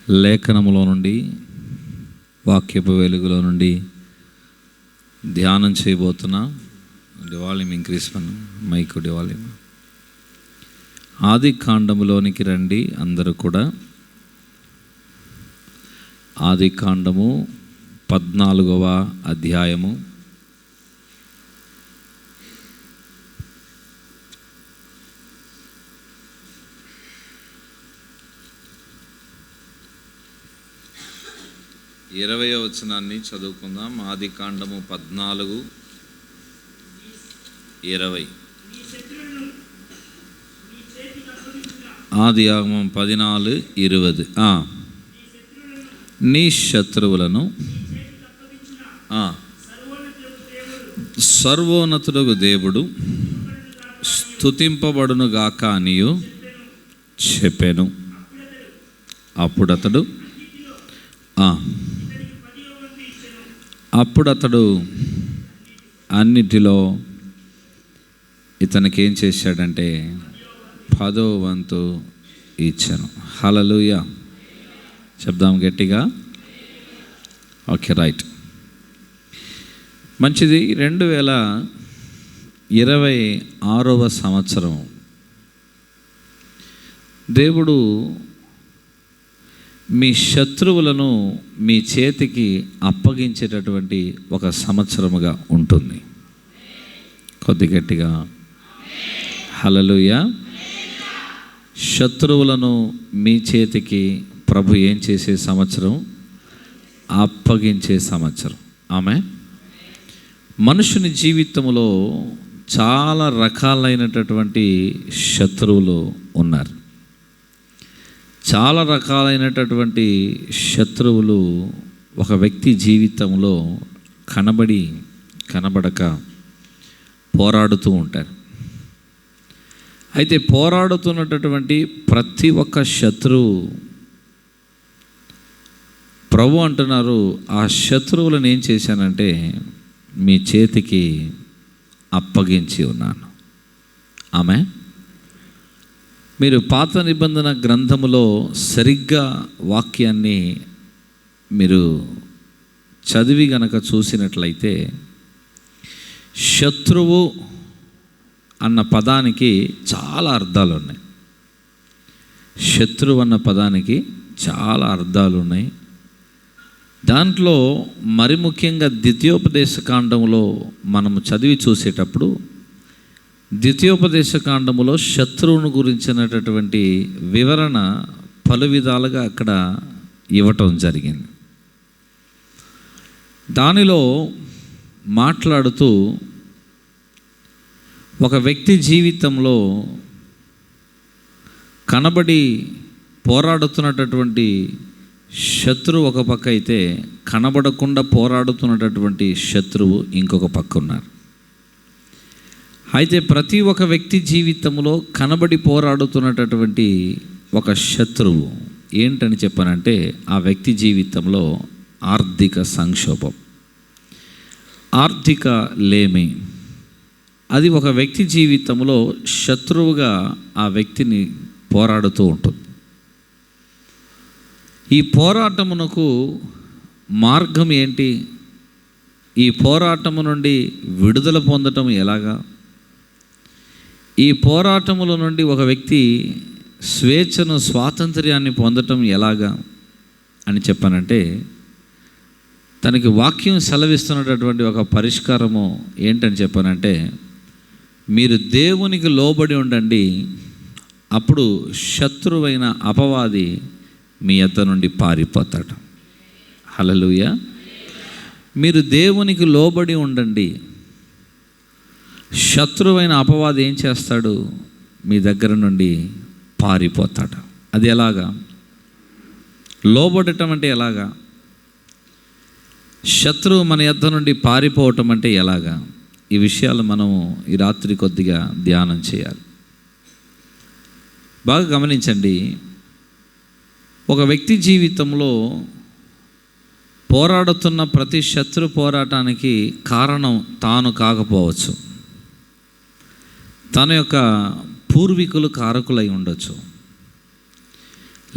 లేఖనములో నుండి, వాక్యపు వెలుగులో నుండి ధ్యానం చేయబోతున్నా. వాల్యూమ్ ఇంక్రీజ్ పన్ను, మైక్ వాల్యూమ్. ఆది కాండములోనికి రండి అందరూ కూడా. ఆది కాండము 14వ అధ్యాయము. ఇరవై వచనాన్ని చదువుకుందాం. ఆది కాండము 14:20. ఆది ఆగమం 14:20. నీ శత్రువులను సర్వోన్నతుడగు దేవుడు స్తుతింపబడును గాక అనియు చెప్పెను. అప్పుడు అతడు అన్నిటిలో ఇతనికి ఏం చేశాడంటే 10వ వంతు ఇచ్చాను. హల్లెలూయా చెప్దాం గట్టిగా. ఓకే, రైట్, మంచిది. 2026వ సంవత్సరం దేవుడు మీ శత్రువులను మీ చేతికి అప్పగించేటటువంటి ఒక సంవత్సరముగా ఉంటుంది. కొద్ది గట్టిగా హల్లెలూయా. శత్రువులను మీ చేతికి ప్రభు ఏం చేసే సంవత్సరం? అప్పగించే సంవత్సరం. ఆమె మనుషుని జీవితంలో చాలా రకాలైనటువంటి శత్రువులు ఉన్నారు. చాలా రకాలైనటువంటి శత్రువులు ఒక వ్యక్తి జీవితంలో కనబడక పోరాడుతూ ఉంటారు. అయితే పోరాడుతున్నటువంటి ప్రతి ఒక్క శత్రువు ప్రభు అంటున్నారు, ఆ శత్రువులను ఏం చేశానంటే మీ చేతికి అప్పగించి ఉన్నాను. ఆమె మీరు పాత నిబంధన గ్రంథములో సరిగ్గా వాక్యాన్ని మీరు చదివి గనక చూసినట్లయితే, శత్రువు అన్న పదానికి చాలా అర్థాలు ఉన్నాయి. శత్రువు అన్న పదానికి చాలా అర్థాలు ఉన్నాయి. దాంట్లో మరి ముఖ్యంగా ద్వితీయోపదేశ కాండములో మనము చదివి చూసేటప్పుడు, ద్వితీయోపదేశ కాండములో శత్రువును గురించినటువంటి వివరణ పలు విధాలుగా అక్కడ ఇవ్వటం జరిగింది. దానిలో మాట్లాడుతూ ఒక వ్యక్తి జీవితంలో కనబడి పోరాడుతున్నటువంటి శత్రువు ఒక పక్క అయితే, కనబడకుండా పోరాడుతున్నటువంటి శత్రువు ఇంకొక పక్క ఉన్నారు. అయితే ప్రతి ఒక్క వ్యక్తి జీవితంలో కనబడి పోరాడుతున్నటువంటి ఒక శత్రువు ఏంటని చెప్పానంటే, ఆ వ్యక్తి జీవితంలో ఆర్థిక సంక్షోభం, ఆర్థిక లేమి, అది ఒక వ్యక్తి జీవితంలో శత్రువుగా ఆ వ్యక్తిని పోరాడుతూ ఉంటుంది. ఈ పోరాటమునకు మార్గం ఏంటి? ఈ పోరాటము నుండి విడుదల పొందటం ఎలాగా? ఈ పోరాటముల నుండి ఒక వ్యక్తి స్వేచ్ఛను, స్వాతంత్ర్యాన్ని పొందటం ఎలాగా అని చెప్పానంటే, తనకి వాక్యం సెలవిస్తున్నటువంటి ఒక పరిష్కారము ఏంటని చెప్పానంటే, మీరు దేవునికి లోబడి ఉండండి, అప్పుడు శత్రువైన అపవాది మీ యొద్ద నుండి పారిపోతాడు. హల్లెలూయా. మీరు దేవునికి లోబడి ఉండండి, శత్రువైన అపవాది ఏం చేస్తాడు? మీ దగ్గర నుండి పారిపోతాడు. అది ఎలాగా? లోబడటం అంటే ఎలాగా? శత్రువు మన యొద్ద నుండి పారిపోవటం అంటే ఎలాగా? ఈ విషయాలు మనము ఈ రాత్రి కొద్దిగా ధ్యానం చేయాలి. బాగా గమనించండి. ఒక వ్యక్తి జీవితంలో పోరాడుతున్న ప్రతి శత్రు పోరాటానికి కారణం తాను కాకపోవచ్చు, తన యొక్క పూర్వీకులు కారకులై ఉండొచ్చు,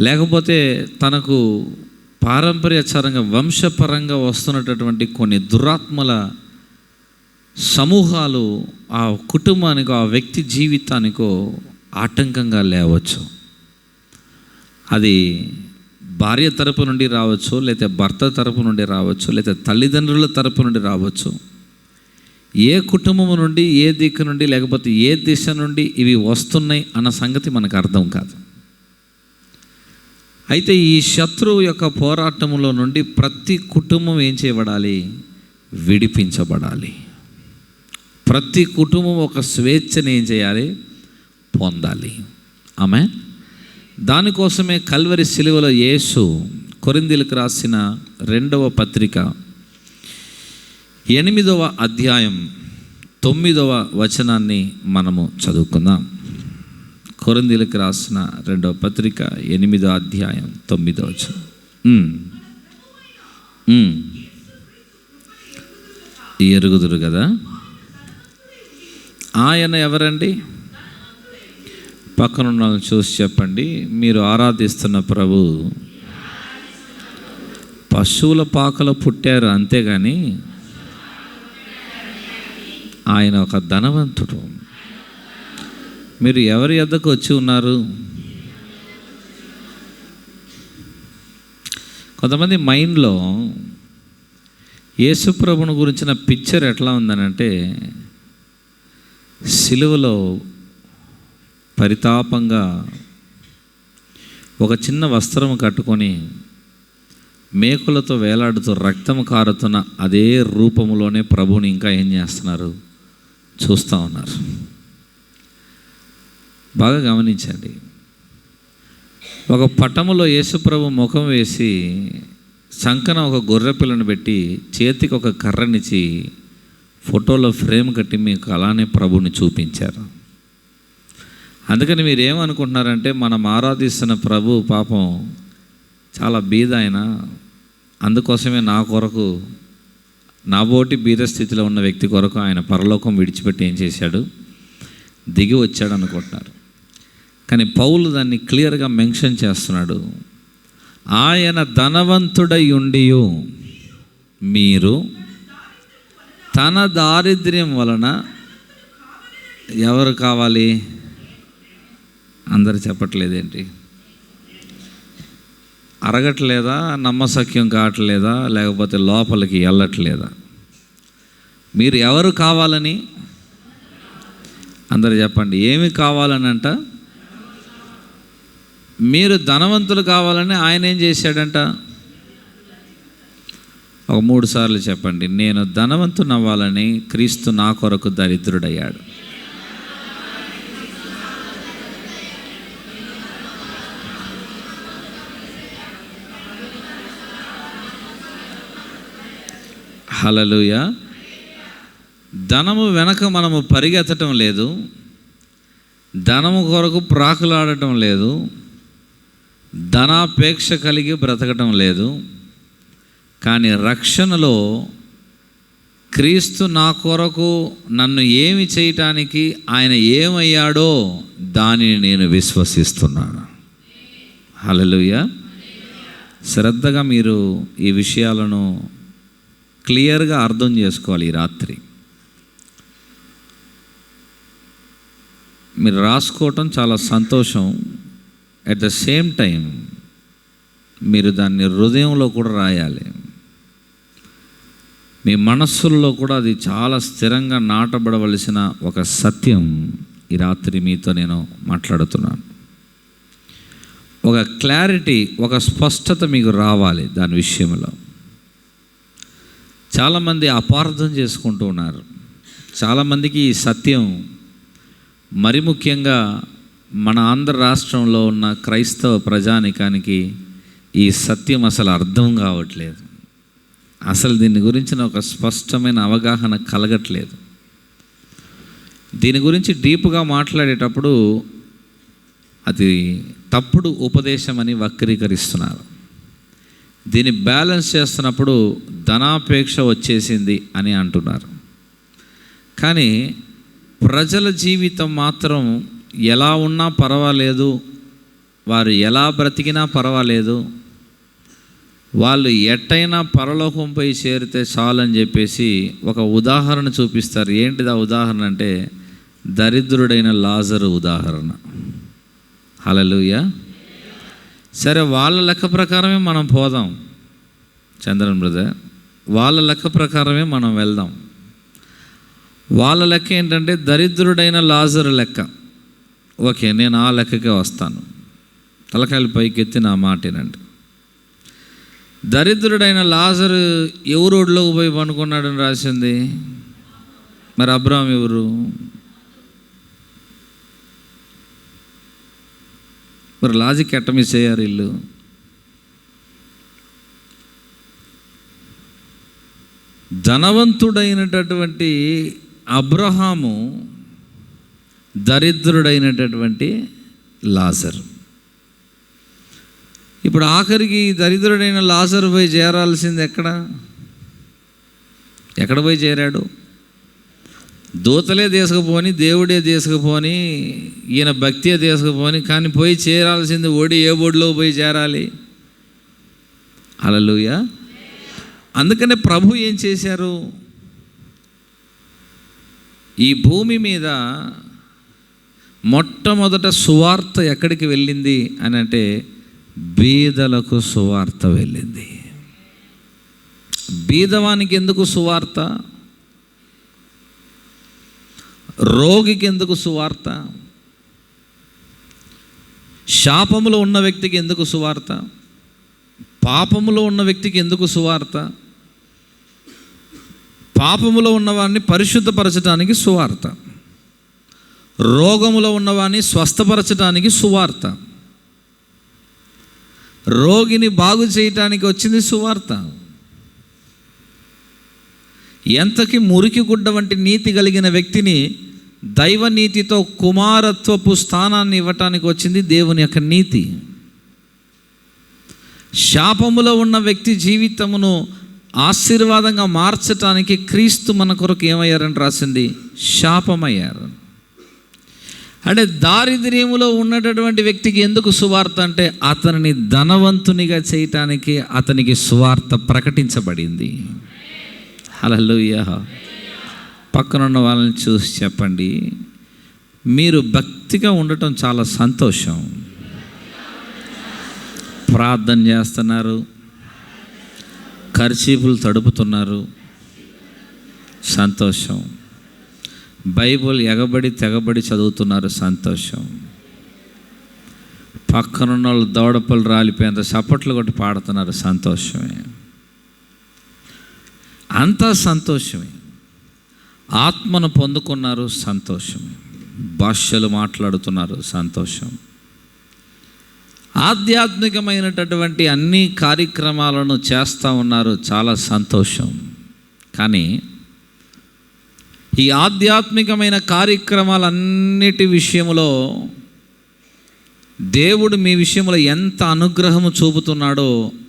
లేకపోతే తనకు పారంపర్యాచారంగా వంశపరంగా వస్తున్నటువంటి కొన్ని దురాత్మల సమూహాలు ఆ కుటుంబానికో ఆ వ్యక్తి జీవితానికో ఆటంకంగా లేవచ్చు. అది భార్య తరపు నుండి రావచ్చు, లేకపోతే భర్త తరపు నుండి రావచ్చు, లేకపోతే తల్లిదండ్రుల తరపు నుండి రావచ్చు. ఏ కుటుంబం నుండి, ఏ దిక్కు నుండి, లేకపోతే ఏ దిశ నుండి ఇవి వస్తున్నాయి అన్న సంగతి మనకు అర్థం కాదు. అయితే ఈ శత్రువు యొక్క పోరాటంలో నుండి ప్రతి కుటుంబం ఏం చేయబడాలి? విడిపించబడాలి. ప్రతి కుటుంబం ఒక స్వేచ్ఛని ఏం చేయాలి? పొందాలి. ఆమె దానికోసమే కల్వరి సిలువలో యేసు కొరింథీయులకు రాసిన 2వ పత్రిక 8వ అధ్యాయం 9వ వచనాన్ని మనము చదువుకుందాం. కొరింథీయులకు రాసిన 2వ పత్రిక 8వ అధ్యాయం 9వ వచనం. ఎరుగుదురు కదా. ఆయన ఎవరండి? పక్కనున్న వాళ్ళని చూసి చెప్పండి, మీరు ఆరాధిస్తున్న ప్రభు పశువుల పాకలో పుట్టారు, అంతేగాని ఆయన ఒక ధనవంతుడు. మీరు ఎవరి యొద్దకు వచ్చి ఉన్నారు? కొంతమంది మైండ్లో యేసు ప్రభువును గురించిన పిక్చర్ ఎట్లా ఉందనంటే, సిలువలో పరితాపంగా ఒక చిన్న వస్త్రం కట్టుకొని మేకులతో వేలాడుతూ రక్తం కారుతున్న అదే రూపంలోనే ప్రభువుని ఇంకా ఏం చేస్తున్నారు? చూస్తూ ఉన్నారు. బాగా గమనించండి. ఒక పటములో యేసుప్రభు ముఖం వేసి సంకన ఒక గొర్రె పిల్లను పెట్టి చేతికి ఒక కర్రనిచ్చి ఫోటోలో ఫ్రేమ్ కట్టి మీకు అలానే ప్రభుని చూపించారు. అందుకని మీరు ఏమనుకుంటున్నారంటే, మనం ఆరాధిస్తున్న ప్రభు పాపం చాలా బీద ఆయన, అందుకోసమే నా కొరకు, నా బోటి బీద స్థితిలో ఉన్న వ్యక్తి కొరకు ఆయన పరలోకం విడిచిపెట్టి ఏం చేశాడు? దిగి వచ్చాడు అనుకుంటున్నారు. కానీ పౌలు దాన్ని క్లియర్గా మెన్షన్ చేస్తున్నాడు. ఆయన ధనవంతుడై ఉండియు మీరు తన దారిద్ర్యం వలన ఎవరు కావాలి? అందరు చెప్పట్లేదేంటి? అరగట్లేదా? నమ్మసక్యం కావట్లేదా? లేకపోతే లోపలికి వెళ్ళట్లేదా? మీరు ఎవరు కావాలని? అందరు చెప్పండి. ఏమి కావాలనంట? మీరు ధనవంతులు కావాలని ఆయన ఏం చేశాడంట? ఒక 3 సార్లు చెప్పండి. నేను ధనవంతుని అవ్వాలని క్రీస్తు నా కొరకు దరిద్రుడయ్యాడు. హల్లెలూయా. ధనము వెనక మనము పరిగెత్తటం లేదు, ధనము కొరకు ప్రాకులాడటం లేదు, ధనాపేక్ష కలిగి బ్రతకటం లేదు. కానీ రక్షణలో క్రీస్తు నా కొరకు నన్ను ఏమి చేయటానికి ఆయన ఏమయ్యాడో దానిని నేను విశ్వసిస్తున్నాను. హల్లెలూయా. శ్రద్ధగా మీరు ఈ విషయాలను క్లియర్గా అర్థం చేసుకోవాలి. ఈ రాత్రి మీరు రాసుకోవటం చాలా సంతోషం. అట్ ద సేమ్ టైం మీరు దాన్ని హృదయంలో కూడా రాయాలి. మీ మనస్సుల్లో కూడా అది చాలా స్థిరంగా నాటబడవలసిన ఒక సత్యం ఈ రాత్రి మీతో నేను మాట్లాడుతున్నాను. ఒక క్లారిటీ, ఒక స్పష్టత మీకు రావాలి దాని విషయంలో. చాలామంది అపార్థం చేసుకుంటూ ఉన్నారు. చాలామందికి ఈ సత్యం, మరి ముఖ్యంగా మన ఆంధ్ర రాష్ట్రంలో ఉన్న క్రైస్తవ ప్రజానికానికి ఈ సత్యం అసలు అర్థం కావట్లేదు. అసలు దీని గురించిన ఒక స్పష్టమైన అవగాహన కలగట్లేదు. దీని గురించి డీప్గా మాట్లాడేటప్పుడు అది తప్పుడు ఉపదేశం అని వక్రీకరిస్తున్నారు. దీన్ని బ్యాలెన్స్ చేస్తున్నప్పుడు ధనాపేక్ష వచ్చేసింది అని అంటున్నారు. కానీ ప్రజల జీవితం మాత్రం ఎలా ఉన్నా పర్వాలేదు వారు ఎలా బ్రతికినా పర్వాలేదు, వాళ్ళు ఎట్టయినా పరలోకంపై చేరితే చాలని చెప్పేసి ఒక ఉదాహరణ చూపిస్తారు. ఏంటిది ఆ ఉదాహరణ అంటే దరిద్రుడైన లాజరు ఉదాహరణ. హల్లెలూయా. సరే, వాళ్ళ లెక్క ప్రకారమే మనం పోదాం చంద్రన్ బ్రదర్, వాళ్ళ లెక్క ప్రకారమే మనం వెళ్దాం. వాళ్ళ లెక్క ఏంటంటే దరిద్రుడైన లాజరు లెక్క. ఓకే, నేను ఆ లెక్కకే వస్తాను. తలకాయలు పైకెత్తి నా మాటేనండి. దరిద్రుడైన లాజరు ఎవరు ఒడిలోకి పోయి పనుకున్నాడని రాసింది? మరి అబ్రాహాం ఎవరు? మరి లాజిక్ ఎట్ట మిస్ అయ్యారు వీళ్ళు? ధనవంతుడైనటువంటి అబ్రహాము, దరిద్రుడైనటువంటి లాజరు. ఇప్పుడు ఆఖరికి దరిద్రుడైన లాజరు పోయి చేరాల్సింది ఎక్కడ పోయి చేరాడు? దూతలే తీసుకుపోని, దేవుడే తీసుకుపోని, ఈయన భక్తే తీసుకుపోని, కానీ పోయి చేరాల్సింది ఏ ఒడిలో పోయి చేరాలి? హల్లెలూయా. అందుకనే ప్రభు ఏం చేశారు? ఈ భూమి మీద మొట్టమొదట సువార్త ఎక్కడికి వెళ్ళింది అని అంటే బీదలకు సువార్త వెళ్ళింది. బీదవానికి ఎందుకు సువార్త? రోగికి ఎందుకు సువార్త? శాపములో ఉన్న వ్యక్తికి ఎందుకు సువార్త? పాపములో ఉన్న వ్యక్తికి ఎందుకు సువార్త? పాపములో ఉన్నవాడిని పరిశుద్ధపరచడానికి సువార్త, రోగములో ఉన్నవాడిని స్వస్థపరచడానికి సువార్త, రోగిని బాగు చేయటానికి వచ్చింది సువార్త. ఎంతకి మురికి గుడ్డ వంటి నీతి కలిగిన వ్యక్తిని దైవ నీతితో కుమారత్వపు స్థానాన్ని ఇవ్వటానికి వచ్చింది దేవుని యొక్క నీతి. శాపములో ఉన్న వ్యక్తి జీవితమును ఆశీర్వాదంగా మార్చటానికి క్రీస్తు మన కొరకు ఏమయ్యారని రాసింది? శాపమయ్యారు. అంటే దారిద్ర్యములో ఉన్నటువంటి వ్యక్తికి ఎందుకు సువార్త అంటే అతనిని ధనవంతునిగా చేయటానికి అతనికి సువార్త ప్రకటించబడింది. హల్లెలూయా. పక్కనున్న వాళ్ళని చూసి చెప్పండి, మీరు భక్తిగా ఉండటం చాలా సంతోషం. ప్రార్థన చేస్తున్నారు, కర్చీపులు తడుపుతున్నారు, సంతోషం. బైబిల్ ఎగబడి తెగబడి చదువుతున్నారు, సంతోషం. పక్కనున్న వాళ్ళు దవడపలు రాలిపోయేంత చప్పట్లు కొట్టి పాడుతున్నారు, సంతోషమే. అంతా సంతోషమే. ఆత్మను పొందుకున్నారు, సంతోషమే. భాషలు మాట్లాడుతున్నారు, సంతోషం. ఆధ్యాత్మికమైనటువంటి అన్ని కార్యక్రమాలను చేస్తూ ఉన్నారు, చాలా సంతోషం. కానీ ఈ ఆధ్యాత్మికమైన కార్యక్రమాలన్నిటి విషయంలో దేవుడు మీ విషయంలో ఎంత అనుగ్రహము చూపుతున్నాడో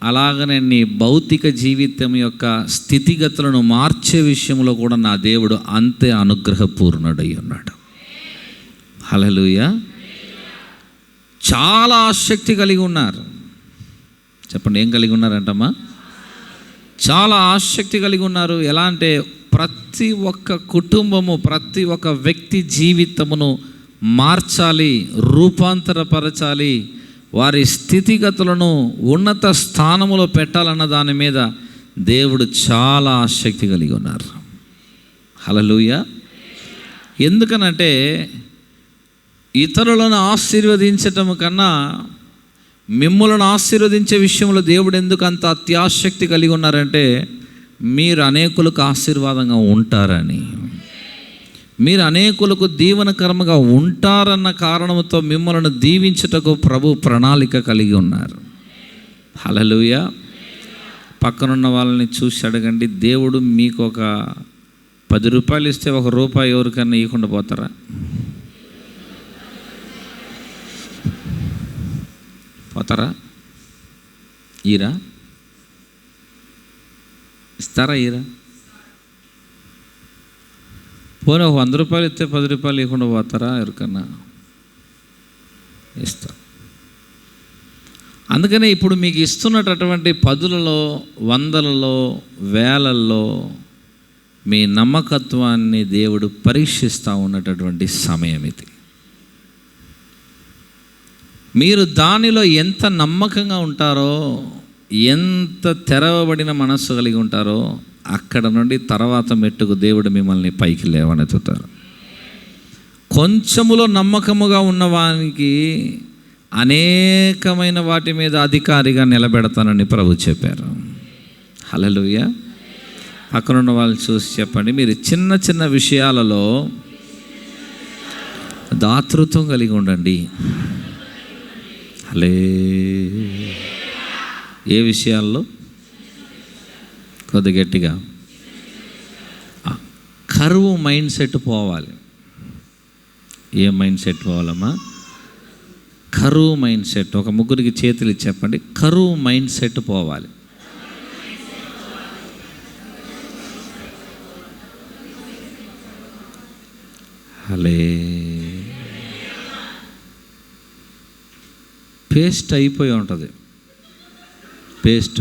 అలాగనే నీ భౌతిక జీవితం యొక్క స్థితిగతులను మార్చే విషయంలో కూడా నా దేవుడు అంతే అనుగ్రహపూర్ణుడై ఉన్నాడు. హల్లెలూయా. చాలా ఆసక్తి కలిగి ఉన్నారు. చెప్పండి, ఏం కలిగి ఉన్నారంటమ్మా? చాలా ఆసక్తి కలిగి ఉన్నారు. ఎలా అంటే ప్రతి ఒక్క కుటుంబము, ప్రతి ఒక్క వ్యక్తి జీవితమును మార్చాలి, రూపాంతరపరచాలి, వారి స్థితిగతులను ఉన్నత స్థానములో పెట్టాలన్న దాని మీద దేవుడు చాలా ఆసక్తి కలిగి ఉన్నారు. హల్లెలూయా. ఎందుకనంటే ఇతరులను ఆశీర్వదించటం కన్నా మిమ్మల్ని ఆశీర్వదించే విషయంలో దేవుడు ఎందుకు అంత అత్యాసక్తి కలిగి ఉన్నారంటే మీరు అనేకులకు ఆశీర్వాదంగా ఉంటారని, మీరు అనేకులకు దీవెనకరముగా ఉంటారన్న కారణంతో మిమ్మల్ని దీవించుటకు ప్రభు ప్రణాళిక కలిగి ఉన్నారు. హల్లెలూయా. పక్కనున్న వాళ్ళని చూసి అడగండి, దేవుడు మీకు ఒక 10 రూపాయలు ఇస్తే 1 రూపాయి ఎవరికన్నా ఇవ్వకుండా పోతారా? పోతారా? ఈరా? ఇస్తారా? ఈరా? పోనీ 100 రూపాయలు ఇస్తే 10 రూపాయలు ఇవ్వకుండా పోతారా? ఎవరికన్నా ఇస్తారు. అందుకనే ఇప్పుడు మీకు ఇస్తున్నటువంటి పదులలో, వందలలో, వేలల్లో మీ నమ్మకత్వాన్ని దేవుడు పరీక్షిస్తూ ఉన్నటువంటి సమయం ఇది. మీరు దానిలో ఎంత నమ్మకంగా ఉంటారో, ఎంత తెరవబడిన మనస్సు కలిగి ఉంటారో, అక్కడ నుండి తర్వాత మెట్టుకు దేవుడు మిమ్మల్ని పైకి లేవనెత్తుతారు. కొంచెములో నమ్మకముగా ఉన్నవానికి అనేకమైన వాటి మీద అధికారిగా నిలబెడతానని ప్రభు చెప్పారు. హల్లెలూయా. పక్కనున్న వాళ్ళు చూసి చెప్పండి, మీరు చిన్న చిన్న విషయాలలో దాతృత్వం కలిగి ఉండండి. హలే ఏ విషయాల్లో? కొద్ది గట్టిగా. కరువు మైండ్ సెట్ పోవాలి. ఏ మైండ్ సెట్ పోవాలమ్మా? కరువు మైండ్ సెట్. ఒక ముగ్గురికి చేతులు చెప్పండి, కరువు మైండ్ సెట్ పోవాలి. హలే పేస్ట్ అయిపోయి ఉంటుంది. పేస్ట్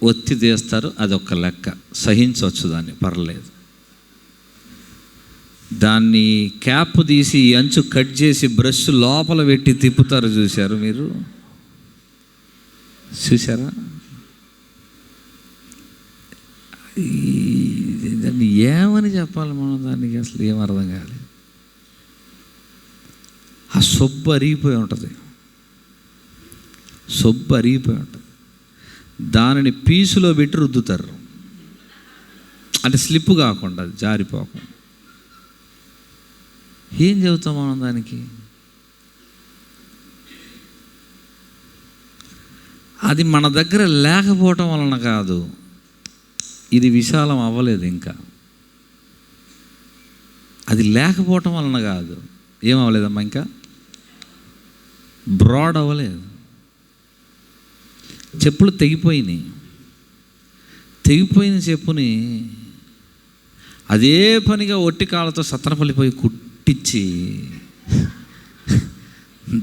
ఒత్తి తీస్తారు, అదొక లెక్క, సహించవచ్చు, దాన్ని పర్లేదు. దాన్ని క్యాప్ తీసి అంచు కట్ చేసి బ్రష్ లోపల పెట్టి తిప్పుతారు, చూశారు మీరు? చూసారా? దాన్ని ఏమని చెప్పాలి మనం? దానికి అసలు ఏం అర్థం కాలేదు. ఆ సొబ్బు అరిగిపోయి ఉంటుంది. దానిని పీసులో పెట్టి రుద్దుతారు, అంటే స్లిప్ కాకుండా, జారిపోకుండా. ఏం చెబుతాం మనం దానికి? అది మన దగ్గర లేకపోవటం వలన కాదు, ఇది విశాలం అవ్వలేదు ఇంకా. అది లేకపోవటం వలన కాదు. ఏం అవ్వలేదమ్మా? ఇంకా బ్రాడ్ అవ్వలేదు. చెప్పులు తెగిపోయిన చెప్పుని అదే పనిగా ఒట్టి కాళ్ళతో సత్తనపల్లిపోయి కుట్టించి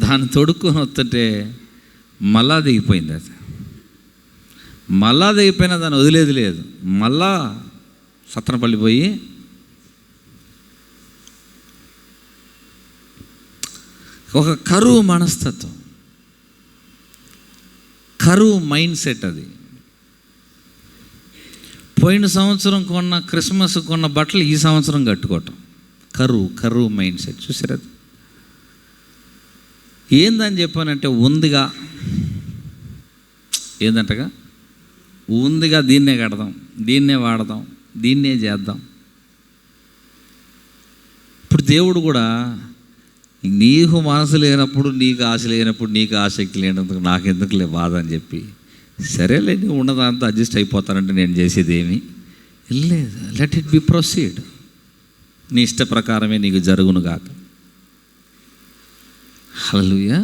దాన్ని తొడుక్కొని వస్తుంటే మళ్ళా దిగిపోయింది. అది మళ్ళా దిగిపోయినా దాన్ని వదిలేది లేదు. మళ్ళా సత్తనపల్లిపోయి ఒక కరువు మనస్తత్వం, కరువు మైండ్ సెట్. అది పోయిన సంవత్సరం క్రిస్మస్ కొన్న బట్టలు ఈ సంవత్సరం కట్టుకోవటం, కరువు మైండ్ సెట్. చూసారు? అది ఏందని చెప్పానంటే, ఉందిగా, ఏందంటగా, ఉందిగా, దీన్నే కడదాం, దీన్నే వాడదాం, దీన్నే చేద్దాం. ఇప్పుడు దేవుడు కూడా నీకు మనసు లేనప్పుడు, నీకు ఆశ లేనప్పుడు, నీకు ఆసక్తి లేనందుకు నాకెందుకులే బాధ అని చెప్పి, సరేలే నీవు ఉన్నదాంతో అడ్జస్ట్ అయిపోతానంటే నేను చేసేది ఏమీ లేదు. Let it be proceed. నీ ఇష్ట ప్రకారమే నీకు జరుగును గాక. హల్లెలూయా.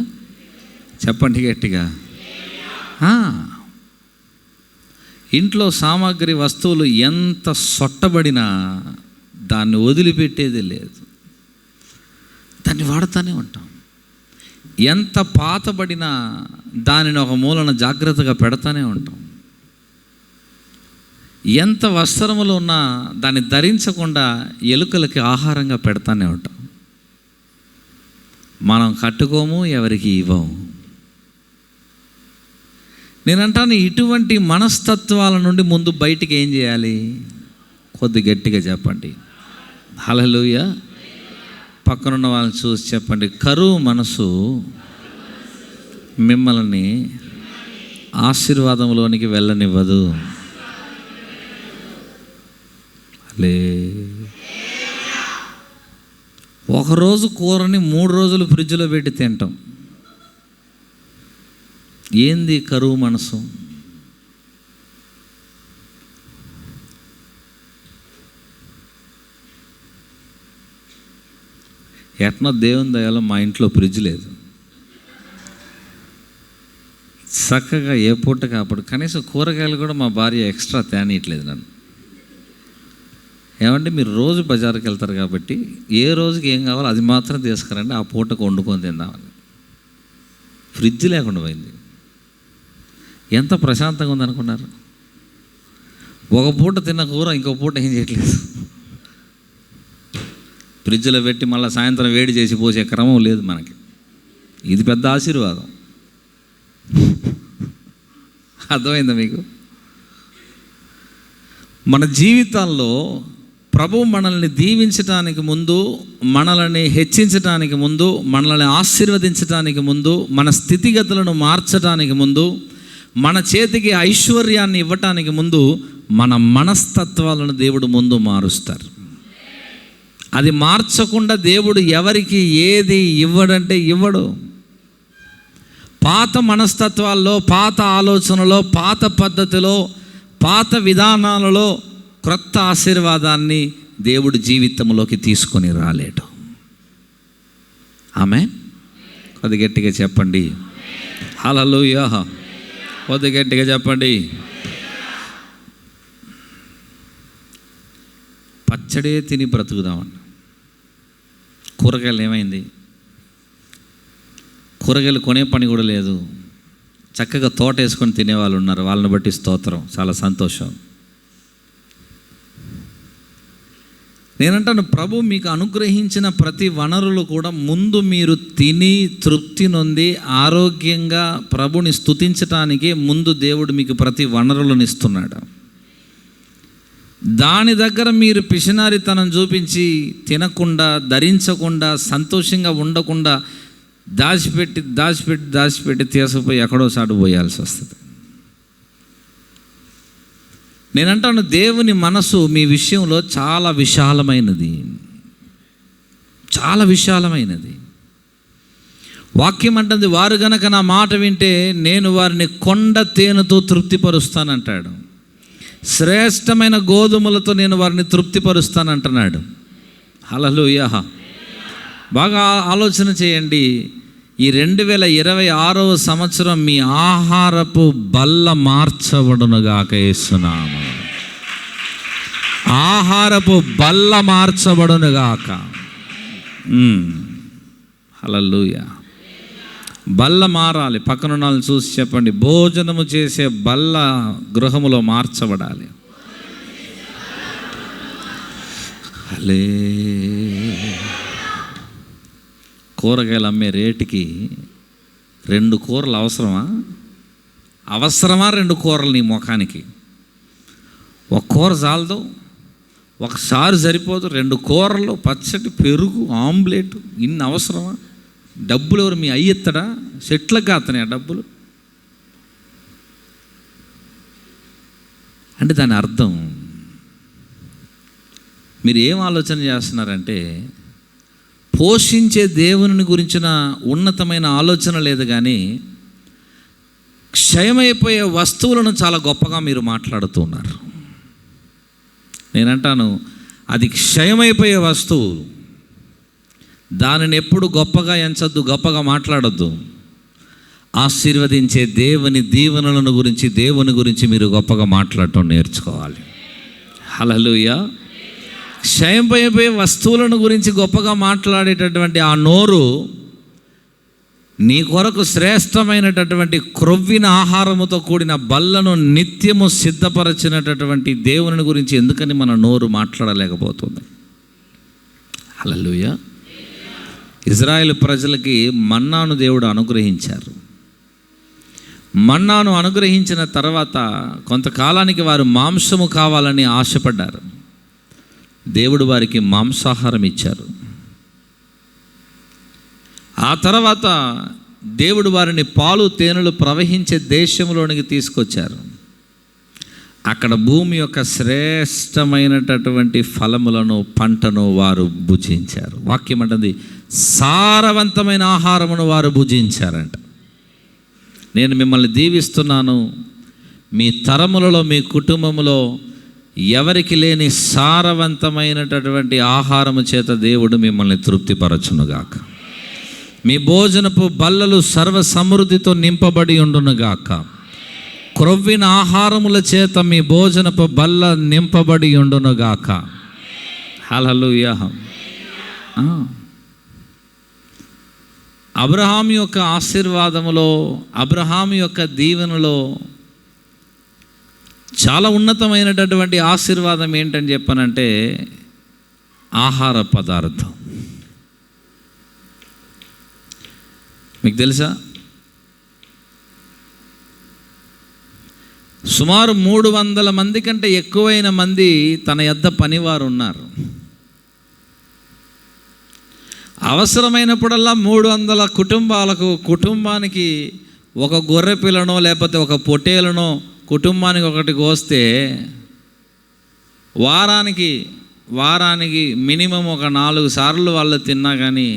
చెప్పండి గట్టిగా. ఇంట్లో సామాగ్రి, వస్తువులు ఎంత సొట్టబడినా దాన్ని వదిలిపెట్టేది లేదు, దాన్ని వాడుతూనే ఉంటాం. ఎంత పాతబడినా దానిని ఒక మూలన జాగ్రత్తగా పెడతానే ఉంటాం. ఎంత వస్త్రములు ఉన్నా దాన్ని ధరించకుండా ఎలుకలకి ఆహారంగా పెడతానే ఉంటాం. మనం కట్టుకోము, ఎవరికి ఇవ్వము. నేనంటాను, ఇటువంటి మనస్తత్వాల నుండి ముందు బయటికి ఏం చేయాలి? కొద్ది గట్టిగా చెప్పండి, హల్లెలూయా. పక్కనున్న వాళ్ళని చూసి చెప్పండి, కరువు మనసు మిమ్మల్ని ఆశీర్వాదంలోనికి వెళ్ళనివ్వదు. లే ఒకరోజు కూరని 3 రోజులు ఫ్రిడ్జ్లో పెట్టి తింటాం. ఏంది కరువు మనసు? ఎట్నో దేవుని దయలో మా ఇంట్లో ఫ్రిడ్జ్ లేదు. చక్కగా ఏ పూట కాపాడు, కనీసం కూరగాయలు కూడా మా భార్య ఎక్స్ట్రా తేనీయట్లేదు నన్ను. ఏమంటే మీరు రోజు బజార్కి వెళ్తారు కాబట్టి ఏ రోజుకి ఏం కావాలో అది మాత్రం తీసుకురండి, ఆ పూటకు వండుకొని తిందామని. ఫ్రిడ్జ్ లేకుండా పోయింది. ఎంత ప్రశాంతంగా ఉందనుకున్నారు? ఒక పూట తిన్న కూర ఇంకో పూట ఏం చేయట్లేదు. ఫ్రిడ్జ్లో పెట్టి మళ్ళీ సాయంత్రం వేడి చేసి పోసే క్రమం లేదు మనకి. ఇది పెద్ద ఆశీర్వాదం. అర్థమైందా మీకు? మన జీవితాల్లో ప్రభువు మనల్ని దీవించటానికి ముందు, మనల్ని హెచ్చించటానికి ముందు, మనల్ని ఆశీర్వదించటానికి ముందు, మన స్థితిగతులను మార్చడానికి ముందు, మన చేతికి ఐశ్వర్యాన్ని ఇవ్వటానికి ముందు మన మనస్తత్వాలను దేవుడు ముందు మారుస్తారు. అది మార్చకుండా దేవుడు ఎవరికి ఏది ఇవ్వడంటే ఇవ్వడు. పాత మనస్తత్వాల్లో, పాత ఆలోచనలో, పాత పద్ధతిలో, పాత విధానాలలో క్రొత్త ఆశీర్వాదాన్ని దేవుడు జీవితంలోకి తీసుకొని రాలేడు. ఆమెన్. కొద్ది గట్టిగా చెప్పండి హల్లెలూయా. కొద్ది గట్టిగా చెప్పండి. పచ్చడే తిని బ్రతుకుదామన్న కూరగాయలు ఏమైంది? కూరగాయలు కొనే పని కూడా లేదు. చక్కగా తోట వేసుకొని తినేవాళ్ళు ఉన్నారు. వాళ్ళని బట్టి స్తోత్రం, చాలా సంతోషం. నేనంటాను, ప్రభు మీకు అనుగ్రహించిన ప్రతి వనరులు కూడా ముందు మీరు తిని తృప్తి నొంది ఆరోగ్యంగా ప్రభుని స్తుతించటానికి ముందు దేవుడు మీకు ప్రతి వనరులను ఇస్తున్నాడు. దాని దగ్గర మీరు పిసినారితనం చూపించి తినకుండా, ధరించకుండా, సంతోషంగా ఉండకుండా దాచిపెట్టి తీసుకుపోయి ఎక్కడో సాటు పోయాల్సి వస్తుంది. నేనంటాను, దేవుని మనసు మీ విషయంలో చాలా విశాలమైనది, చాలా విశాలమైనది. వాక్యం అంటుంది, వారు గనక నా మాట వింటే నేను వారిని కొండ తేనెతో తృప్తిపరుస్తానంటాడు. శ్రేష్టమైన గోధుమలతో నేను వారిని తృప్తిపరుస్తానంటున్నాడు. హల్లెలూయా. బాగా ఆలోచన చేయండి. ఈ 2026వ సంవత్సరం మీ ఆహారపు బల్ల మార్చబడునుగాక యేసునామమున. ఆహారపు బల్ల మార్చబడునుగాక. హల్లెలూయా. బల్ల మారాలి. పక్కన వాళ్ళని చూసి చెప్పండి, భోజనము చేసే బల్ల గృహములో మార్చబడాలి. హల్లే. కూరగాయలు అమ్మే రేటుకి 2 కూరలు అవసరమా? 2 కూరలు నీ ముఖానికి? ఒక కూర చాలదు, ఒకసారి సరిపోదు. 2 కూరలు, పచ్చడి, పెరుగు, ఆమ్లెట్, ఇన్ని అవసరమా? డబ్బులు ఎవరు? మీ అయ్యెత్తడా? సెట్లకు కాస్తున్నాయి ఆ డబ్బులు. అంటే దాని అర్థం మీరు ఏం ఆలోచన చేస్తున్నారంటే, పోషించే దేవుని గురించిన ఉన్నతమైన ఆలోచన లేదు, కానీ క్షయమైపోయే వస్తువులను చాలా గొప్పగా మీరు మాట్లాడుతున్నారు. నేనంటాను, అది క్షయమైపోయే వస్తువు. దానిని ఎప్పుడు గొప్పగా ఎంచద్దు, గొప్పగా మాట్లాడద్దు. ఆశీర్వదించే దేవుని దీవెనలను గురించి, దేవుని గురించి మీరు గొప్పగా మాట్లాడటం నేర్చుకోవాలి. హల్లెలూయా. క్షయమైపోయే వస్తువులను గురించి గొప్పగా మాట్లాడేటటువంటి ఆ నోరు నీ కొరకు శ్రేష్టమైనటువంటి క్రొవ్విన ఆహారముతో కూడిన బల్లను నిత్యము సిద్ధపరచినటువంటి దేవుని గురించి ఎందుకని మన నోరు మాట్లాడలేకపోతుంది? హల్లెలూయా. ఇజ్రాయేల్ ప్రజలకి మన్నాను దేవుడు అనుగ్రహించారు. మన్నాను అనుగ్రహించిన తర్వాత కొంతకాలానికి వారు మాంసము కావాలని ఆశపడ్డారు. దేవుడు వారికి మాంసాహారం ఇచ్చారు. ఆ తర్వాత దేవుడు వారిని పాలు తేనెలు ప్రవహించే దేశంలోనికి తీసుకొచ్చారు. అక్కడ భూమి యొక్క శ్రేష్టమైనటువంటి ఫలములను, పంటను వారు భుజించారు. వాక్యం అంటుంది, సారవంతమైన ఆహారమును వారు భుజించారంట. నేను మిమ్మల్ని దీవిస్తున్నాను. మీ తరములలో, మీ కుటుంబంలో ఎవరికి లేని సారవంతమైనటువంటి ఆహారము చేత దేవుడు మిమ్మల్ని తృప్తిపరచునుగాక. మీ భోజనపు బల్లలు సర్వ సమృద్ధితో నింపబడి ఉండునుగాక. క్రొవ్విన ఆహారముల చేత మీ భోజనపు బల్ల నింపబడి ఉండునుగాక. హల్లెలూయా. అబ్రహాం యొక్క ఆశీర్వాదములో, అబ్రహాం యొక్క దీవెనలో చాలా ఉన్నతమైనటువంటి ఆశీర్వాదం ఏంటని చెప్పానంటే ఆహార పదార్థం. మీకు తెలుసా, సుమారు 300 మంది కంటే ఎక్కువైన మంది తన యొద్ద పనివారు ఉన్నారు. అవసరమైనప్పుడల్లా 300 కుటుంబానికి ఒక గొర్రె పిల్లనో లేకపోతే ఒక పొట్టేలనో కుటుంబానికి ఒకటి కోస్తే వారానికి మినిమం ఒక 4 సార్లు వాళ్ళు తిన్నా కానీ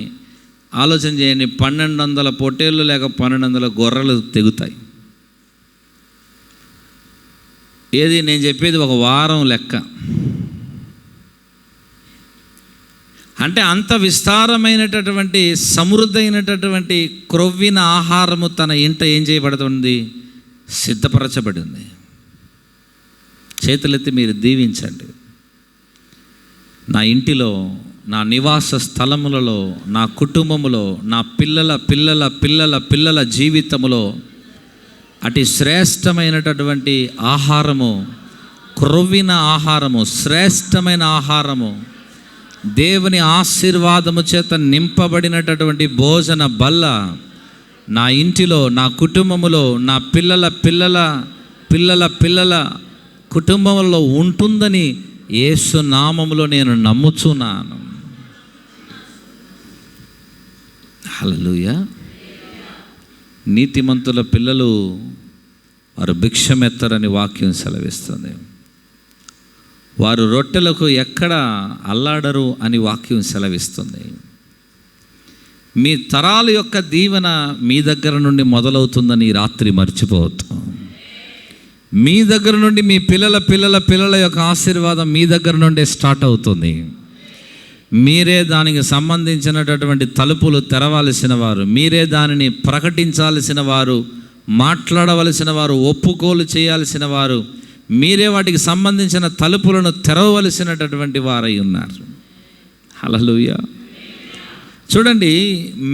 ఆలోచన చేయండి, 1200 పొట్టేళ్ళు లేక 1200 గొర్రెలు తెగుతాయి. ఏది నేను చెప్పేది ఒక వారం లెక్క. అంటే అంత విస్తారమైనటువంటి సమృద్ధైనటువంటి క్రొవ్విన ఆహారము తన ఇంట ఏం చేయబడుతుంది, సిద్ధపరచబడింది. చేతులెత్తి మీరు దీవించండి. నా ఇంటిలో, నా నివాస స్థలములలో, నా కుటుంబములో, నా పిల్లల జీవితములో అతి శ్రేష్టమైనటువంటి ఆహారము, క్రొవ్విన ఆహారము, శ్రేష్టమైన ఆహారము, దేవుని ఆశీర్వాదము చేత నింపబడినటువంటి భోజన బల్ల నా ఇంటిలో, నా కుటుంబములో, నా పిల్లల కుటుంబంలో ఉంటుందని యేసు నామములో నేను నమ్ముచున్నాను. హల్లెలూయా. నీతిమంతుల పిల్లలు వారు భిక్షమెత్తరని వాక్యం సెలవిస్తుంది. వారు రొట్టెలకు ఎక్కడ అల్లాడరు అని వాక్యం సెలవిస్తుంది. మీ తరాల యొక్క దీవెన మీ దగ్గర నుండి మొదలవుతుందని రాత్రి మర్చిపోవద్దు. మీ దగ్గర నుండి మీ పిల్లల యొక్క ఆశీర్వాదం మీ దగ్గర నుండే స్టార్ట్ అవుతుంది. మీరే దానికి సంబంధించినటువంటి తలుపులు తెరవాల్సిన వారు, మీరే దానిని ప్రకటించాల్సిన వారు, మాట్లాడవలసిన వారు, ఒప్పుకోలు చేయాల్సిన వారు, మీరే వాటికి సంబంధించిన తలుపులను తెరవలసినటువంటి వారై ఉన్నారు. హల్లెలూయా. చూడండి,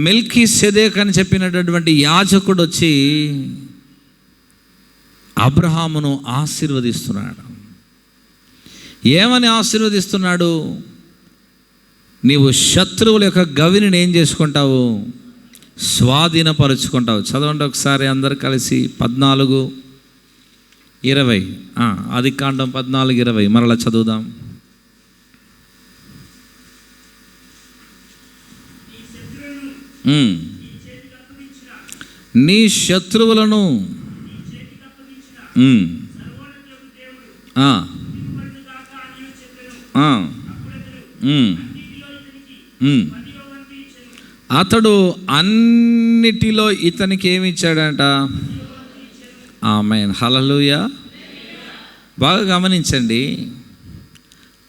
మెల్కీసెదెక్ అని చెప్పినటువంటి యాజకుడు వచ్చి అబ్రహామును ఆశీర్వదిస్తున్నాడు. ఏమని ఆశీర్వదిస్తున్నాడు? నీవు శత్రువుల యొక్క గవిని ఏం చేసుకుంటావు? స్వాధీనపరుచుకుంటావు. చదవండి ఒకసారి అందరు కలిసి 14:20. ఆదికాండం 14:20 మరలా చదువుదాం. నీ శత్రువులను అతడు అన్నిటిలో ఇతనికి ఏమి ఇచ్చాడంట? ఆమేన్. హల్లెలూయా. బాగా గమనించండి,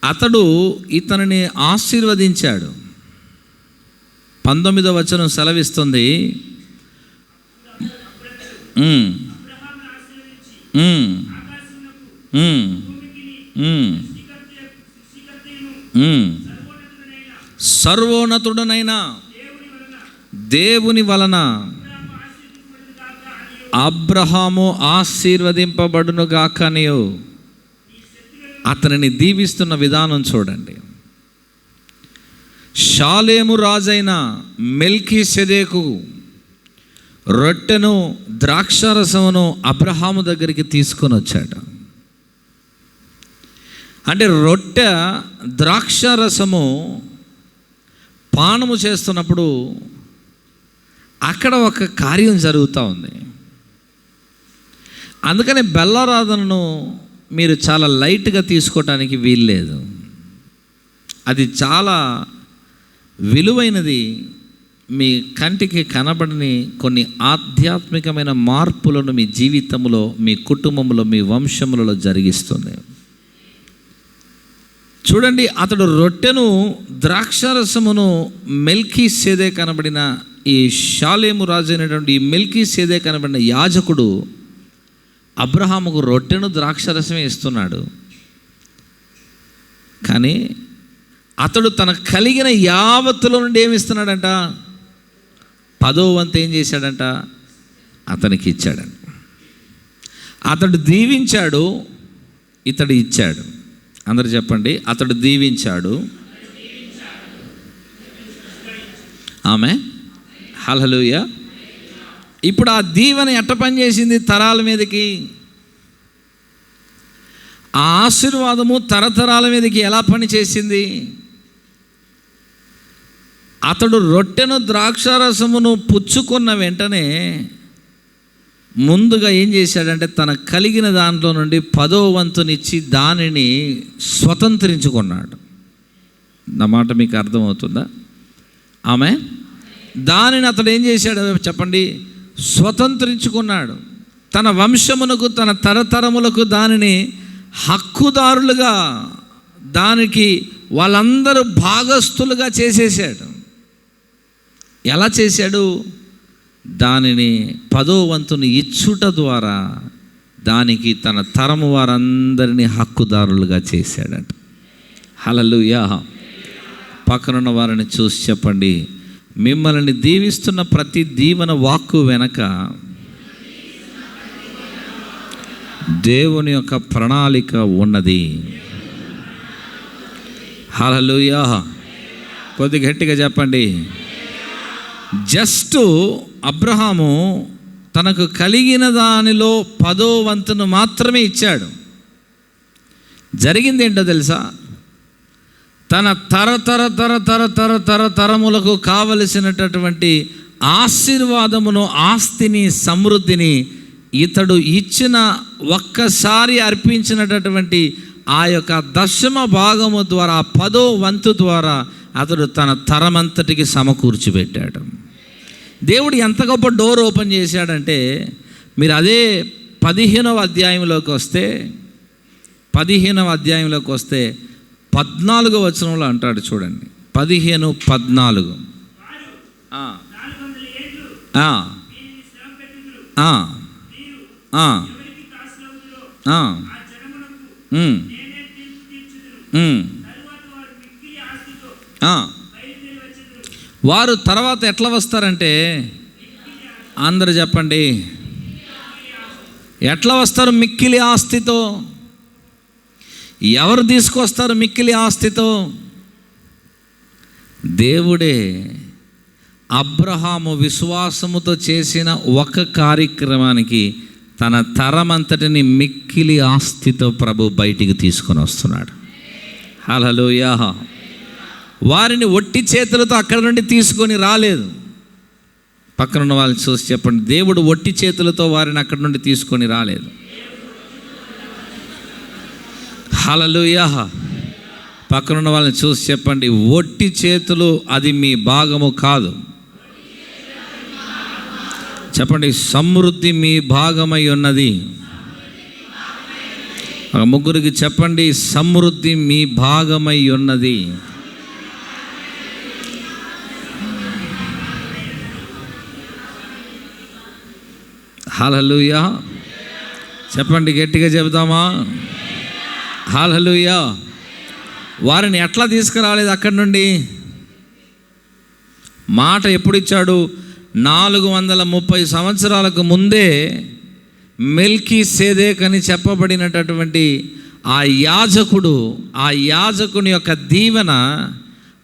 అతడు ఇతనిని ఆశీర్వదించాడు. 19వ వచనం సెలవిస్తుంది, సర్వోన్నతుడనైన దేవుని వలన అబ్రహాము ఆశీర్వదింపబడును గాకనియు. అతనిని దీవిస్తున్న విధానం చూడండి. షాలేము రాజైన మెల్కీసెదెకు రొట్టెను ద్రాక్షారసమును అబ్రహాము దగ్గరికి తీసుకొని వచ్చాడు. అంటే రొట్టె ద్రాక్షారసము పానము చేస్తున్నప్పుడు అక్కడ ఒక కార్యం జరుగుతూ ఉంది. అందుకని బెల్లారాధనను మీరు చాలా లైట్గా తీసుకోవటానికి వీల్లేదు. అది చాలా విలువైనది. మీ కంటికి కనబడని కొన్ని ఆధ్యాత్మికమైన మార్పులను మీ జీవితంలో, మీ కుటుంబంలో, మీ వంశములలో జరిగిస్తుంది. చూడండి, అతడు రొట్టెను ద్రాక్షారసమును మెల్కీసెదెక్ కనబడిన ఈ షాలేము రాజు అయినటువంటి ఈ మెల్కీసెదెక్ కనబడిన యాజకుడు అబ్రహాముకు రొట్టెను ద్రాక్షారసమే ఇస్తున్నాడు. కానీ అతడు తన కలిగిన యావత్తులో నుండి ఏమిస్తున్నాడంట? 10వ వంతు ఏం చేశాడంట? అతనికి ఇచ్చాడంట. అతడు దీవించాడు, ఇతడు ఇచ్చాడు. అందరు చెప్పండి, అతడు దీవించాడు. ఆమెన్, హల్లెలూయా. ఇప్పుడు ఆ దీవెన ఎట్ట పని చేసింది తరాల మీదకి? ఆ ఆశీర్వాదము తరతరాల మీదకి ఎలా పని చేసింది? అతడు రొట్టెను ద్రాక్షారసమును పుచ్చుకున్న వెంటనే ముందుగా ఏం చేశాడంటే తన కలిగిన దాంట్లో నుండి 10వ వంతునిచ్చి దానిని స్వతంత్రించుకున్నాడు. నా మాట మీకు అర్థమవుతుందా? ఆమె దానిని అతడు ఏం చేశాడు చెప్పండి? స్వతంత్రించుకున్నాడు. తన వంశమునకు, తన తరతరములకు దానిని హక్కుదారులుగా, దానికి వాళ్ళందరూ భాగస్థులుగా చేసేసాడు. ఎలా చేశాడు? దానిని 10వ వంతుని ఇచ్చుట ద్వారా దానికి తన తరము వారందరినీ హక్కుదారులుగా చేశాడట. హల్లెలూయా. పక్కనున్న వారిని చూసి చెప్పండి, మిమ్మల్ని దీవిస్తున్న ప్రతి దీవెన వాక్కు వెనక దేవుని యొక్క ప్రణాళిక ఉన్నది. హల్లెలూయా. కొద్ది గట్టిగా చెప్పండి. జస్ట్ అబ్రహాము తనకు కలిగిన దానిలో 10వ వంతును మాత్రమే ఇచ్చాడు. జరిగింది ఏంటో తెలుసా? తన తరములకు కావలసినటువంటి ఆశీర్వాదమును, ఆస్తిని, సమృద్ధిని ఇతడు ఇచ్చిన ఒక్కసారి అర్పించినటువంటి ఆ యొక్క దశమ భాగము ద్వారా, 10వ వంతు ద్వారా అతడు తన తరమంతటికి సమకూర్చిపెట్టాడు. దేవుడు ఎంత గొప్ప డోర్ ఓపెన్ చేశాడంటే, మీరు అదే 15వ అధ్యాయంలోకి వస్తే 14వ వచనంలో అంటాడు చూడండి. 15:14 వారు తర్వాత ఎట్లా వస్తారంటే, అందరు చెప్పండి, ఎట్లా వస్తారు? మిక్కిలి ఆస్తితో. ఎవరు తీసుకొస్తారు మిక్కిలి ఆస్తితో? దేవుడే అబ్రహాము విశ్వాసముతో చేసిన ఒక కార్యక్రమానికి తన తరమంతటిని మిక్కిలి ఆస్తితో ప్రభు బయటికి తీసుకొని వస్తున్నాడు. హల్లెలూయా. వారిని ఒట్టి చేతులతో అక్కడ నుండి తీసుకొని రాలేదు. పక్కనున్న వాళ్ళని చూసి చెప్పండి, దేవుడు ఒట్టి చేతులతో వారిని అక్కడ నుండి తీసుకొని రాలేదు. హల్లెలూయా. పక్కనున్న వాళ్ళని చూసి చెప్పండి, ఒట్టి చేతులు అది మీ భాగము కాదు. చెప్పండి, సమృద్ధి మీ భాగమై ఉన్నది. ముగ్గురికి చెప్పండి, సమృద్ధి మీ భాగమై ఉన్నది. హల్లెలూయా. చెప్పండి, గట్టిగా చెబుతామా? హల్లెలూయా. వారిని ఎట్లా తీసుకురాలేదు అక్కడి నుండి? మాట ఎప్పుడు ఇచ్చాడు? 430 సంవత్సరాలకు ముందే మెల్కీసెదెక్ అని చెప్పబడినటువంటి ఆ యాజకుని యొక్క దీవెన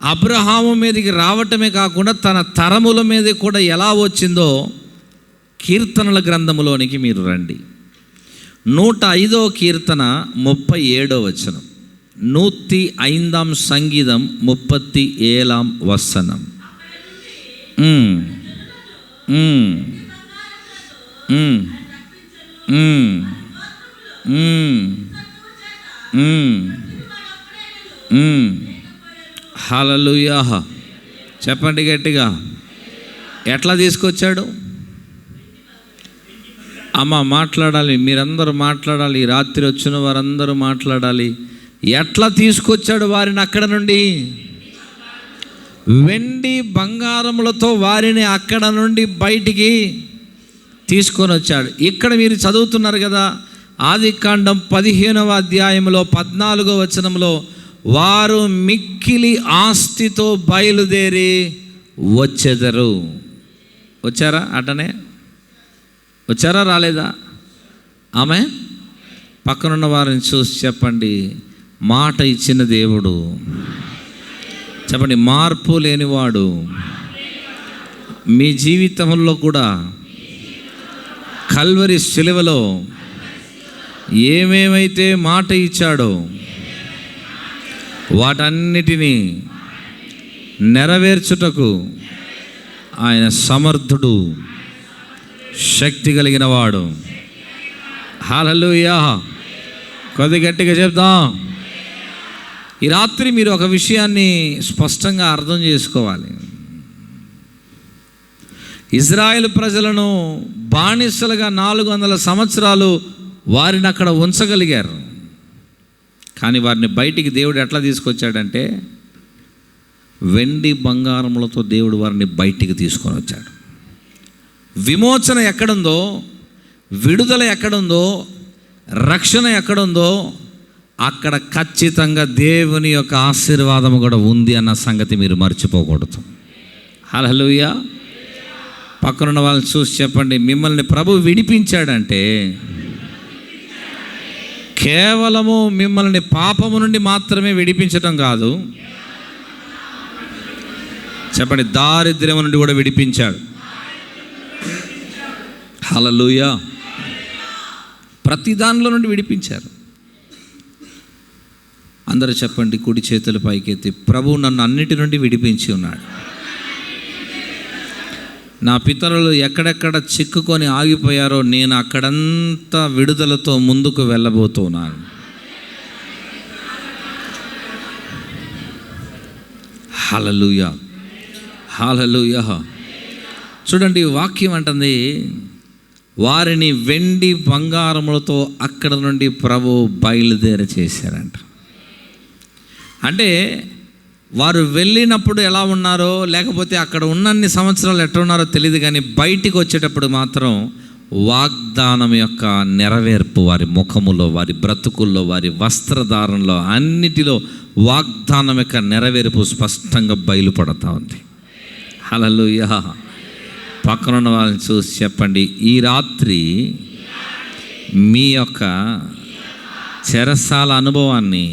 అబ్రహాము మీదకి రావటమే కాకుండా తన తరముల మీద కూడా ఎలా వచ్చిందో కీర్తనల గ్రంథములోనికి మీరు రండి. 105వ కీర్తన 37వ వచనం, 105వ సంగీతం 37వ వచనం. హల్లెలూయా. చెప్పండి గట్టిగా, ఎట్లా తీసుకొచ్చాడు? అమ్మ మాట్లాడాలి, మీరందరూ మాట్లాడాలి, ఈ రాత్రి వచ్చిన వారందరూ మాట్లాడాలి. ఎట్లా తీసుకొచ్చాడు వారిని అక్కడ నుండి? వెండి బంగారములతో వారిని అక్కడ నుండి బయటికి తీసుకొని వచ్చాడు. ఇక్కడ మీరు చదువుతున్నారు కదా, ఆదికాండం 15వ అధ్యాయంలో 14వ వచనంలో వారు మిక్కిలి ఆస్తితో బయలుదేరి వచ్చెదరు. వచ్చారా? అటనే వచ్చారా? రాలేదా? ఆమె పక్కనున్న వారిని చూసి చెప్పండి, మాట ఇచ్చిన దేవుడు, చెప్పండి, మార్పు లేనివాడు మీ జీవితంలో కూడా కల్వరి శిలువలో ఏమేమైతే మాట ఇచ్చాడో వాటన్నిటినీ నెరవేర్చుటకు ఆయన సమర్థుడు, శక్తి కలిగిన వాడు. హల్లెలూయా! కొద్ది గట్టిగా చెప్దాం. ఈ రాత్రి మీరు ఒక విషయాన్ని స్పష్టంగా అర్థం చేసుకోవాలి. ఇజ్రాయేల్ ప్రజలను బానిసలుగా 400 సంవత్సరాలు వారిని అక్కడ ఉంచగలిగారు. కానీ వారిని బయటికి దేవుడు ఎట్లా తీసుకొచ్చాడంటే, వెండి బంగారములతో దేవుడు వారిని బయటికి తీసుకొని వచ్చాడు. విమోచన ఎక్కడుందో, విడుదల ఎక్కడుందో, రక్షణ ఎక్కడుందో అక్కడ ఖచ్చితంగా దేవుని యొక్క ఆశీర్వాదం కూడా ఉంది అన్న సంగతి మీరు మర్చిపోకూడదు. హల్లెలూయా! పక్కనున్న వాళ్ళని చూసి చెప్పండి, మిమ్మల్ని ప్రభు విడిపించాడంటే కేవలము మిమ్మల్ని పాపము నుండి మాత్రమే విడిపించటం కాదు, చెప్పండి, దారిద్ర్యం నుండి కూడా విడిపించాడు. హల్లెలూయా! ప్రతి దానిలో నుండి విడిపించారు. అందరూ చెప్పండి, కుడి చేతుల పైకెత్తి, ప్రభు నన్ను అన్నిటి నుండి విడిపించి ఉన్నాడు. నా పితరులు ఎక్కడెక్కడ చిక్కుకొని ఆగిపోయారో నేను అక్కడంతా విడుదలతో ముందుకు వెళ్ళబోతున్నాను. హల్లెలూయా! హల్లెలూయా! చూడండి, వాక్యం అంటుంది, వారిని వెండి బంగారములతో అక్కడ నుండి ప్రభు బయలుదేరి చేశారంట. అంటే వారు వెళ్ళినప్పుడు ఎలా ఉన్నారో, లేకపోతే అక్కడ ఉన్నన్ని సంవత్సరాలు ఎట్లా ఉన్నారో తెలియదు, కానీ బయటికి వచ్చేటప్పుడు మాత్రం వాగ్దానం యొక్క నెరవేర్పు వారి ముఖములో, వారి బ్రతుకుల్లో, వారి వస్త్రధారణలో, అన్నిటిలో వాగ్దానం యొక్క నెరవేర్పు స్పష్టంగా బయలుపడతా ఉంది. హల్లెలూయా! పక్కనున్న వాళ్ళని చూసి చెప్పండి, ఈ రాత్రి మీ యొక్క చెరసాల అనుభవాన్ని,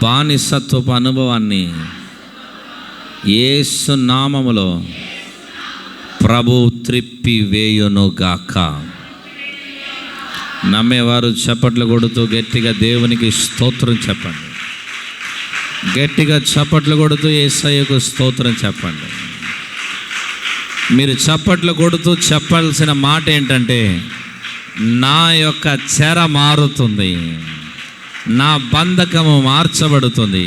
బానిసత్వపు అనుభవాన్ని యేసు నామములో ప్రభు త్రిప్పి వేయునుగాక. నమ్మేవారు చప్పట్లు కొడుతూ గట్టిగా దేవునికి స్తోత్రం చెప్పండి. గట్టిగా చప్పట్లు కొడుతూ యేసయ్యకు స్తోత్రం చెప్పండి. మీరు చప్పట్లు కొడుతూ చెప్పాల్సిన మాట ఏంటంటే, నా యొక్క చెర మారుతుంది, నా బంధకము మార్చబడుతుంది,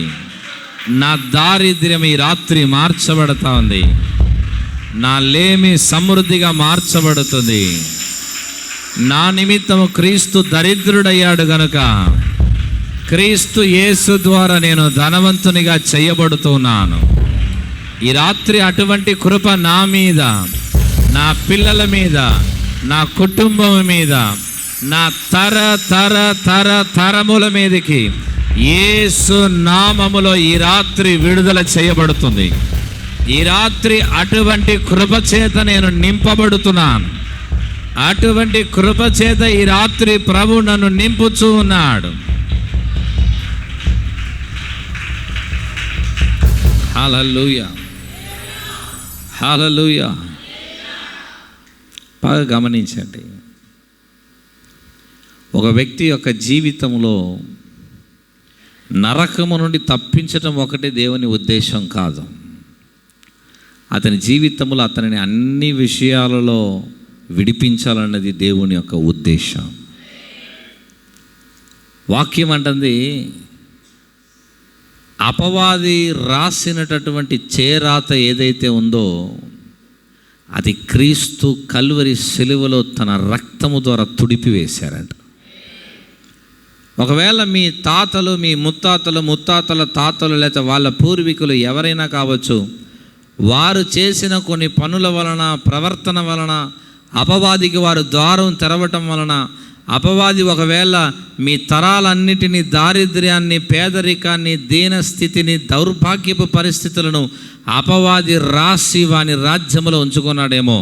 నా దారిద్ర్యం ఈ రాత్రి మార్చబడతా ఉంది, నా లేమి సమృద్ధిగా మార్చబడుతుంది. నా నిమిత్తము క్రీస్తు దరిద్రుడయ్యాడు గనుక క్రీస్తు యేసు ద్వారా నేను ధనవంతునిగా చేయబడుతున్నాను. ఈ రాత్రి అటువంటి కృప నా మీద, నా పిల్లల మీద, నా కుటుంబం మీద, నా తరముల మీదకి యేసు నామములో ఈ రాత్రి విడుదల చేయబడుతుంది. ఈ రాత్రి అటువంటి కృప చేత నేను నింపబడుతున్నాను. అటువంటి కృప చేత ఈ రాత్రి ప్రభు నన్ను నింపుచూ ఉన్నాడు. హల్లెలూయా! హల్లెలూయా! బాగా గమనించండి, ఒక వ్యక్తి యొక్క జీవితంలో నరకము నుండి తప్పించటం ఒకటే దేవుని ఉద్దేశం కాదు. అతని జీవితంలో అతనిని అన్ని విషయాలలో విడిపించాలన్నది దేవుని యొక్క ఉద్దేశం. వాక్యం అంటుంది, అపవాది రాసినటువంటి చేరాత ఏదైతే ఉందో అది క్రీస్తు కల్వరి సిలువలో తన రక్తము ద్వారా తుడిపివేశారంట. ఒకవేళ మీ తాతలు, మీ ముత్తాతల తాతలు, లేదా వాళ్ళ పూర్వీకులు ఎవరైనా కావచ్చు, వారు చేసిన కొన్ని పనుల వలన, ప్రవర్తన వలన, అపవాదికి వారు ద్వారం తెరవటం వలన అపవాది ఒకవేళ మీ తరాలన్నిటినీ, దారిద్ర్యాన్ని, పేదరికాన్ని, దీనస్థితిని, దౌర్భాగ్యపు పరిస్థితులను అపవాది రాసి వాని రాజ్యంలో ఉంచుకున్నాడేమో,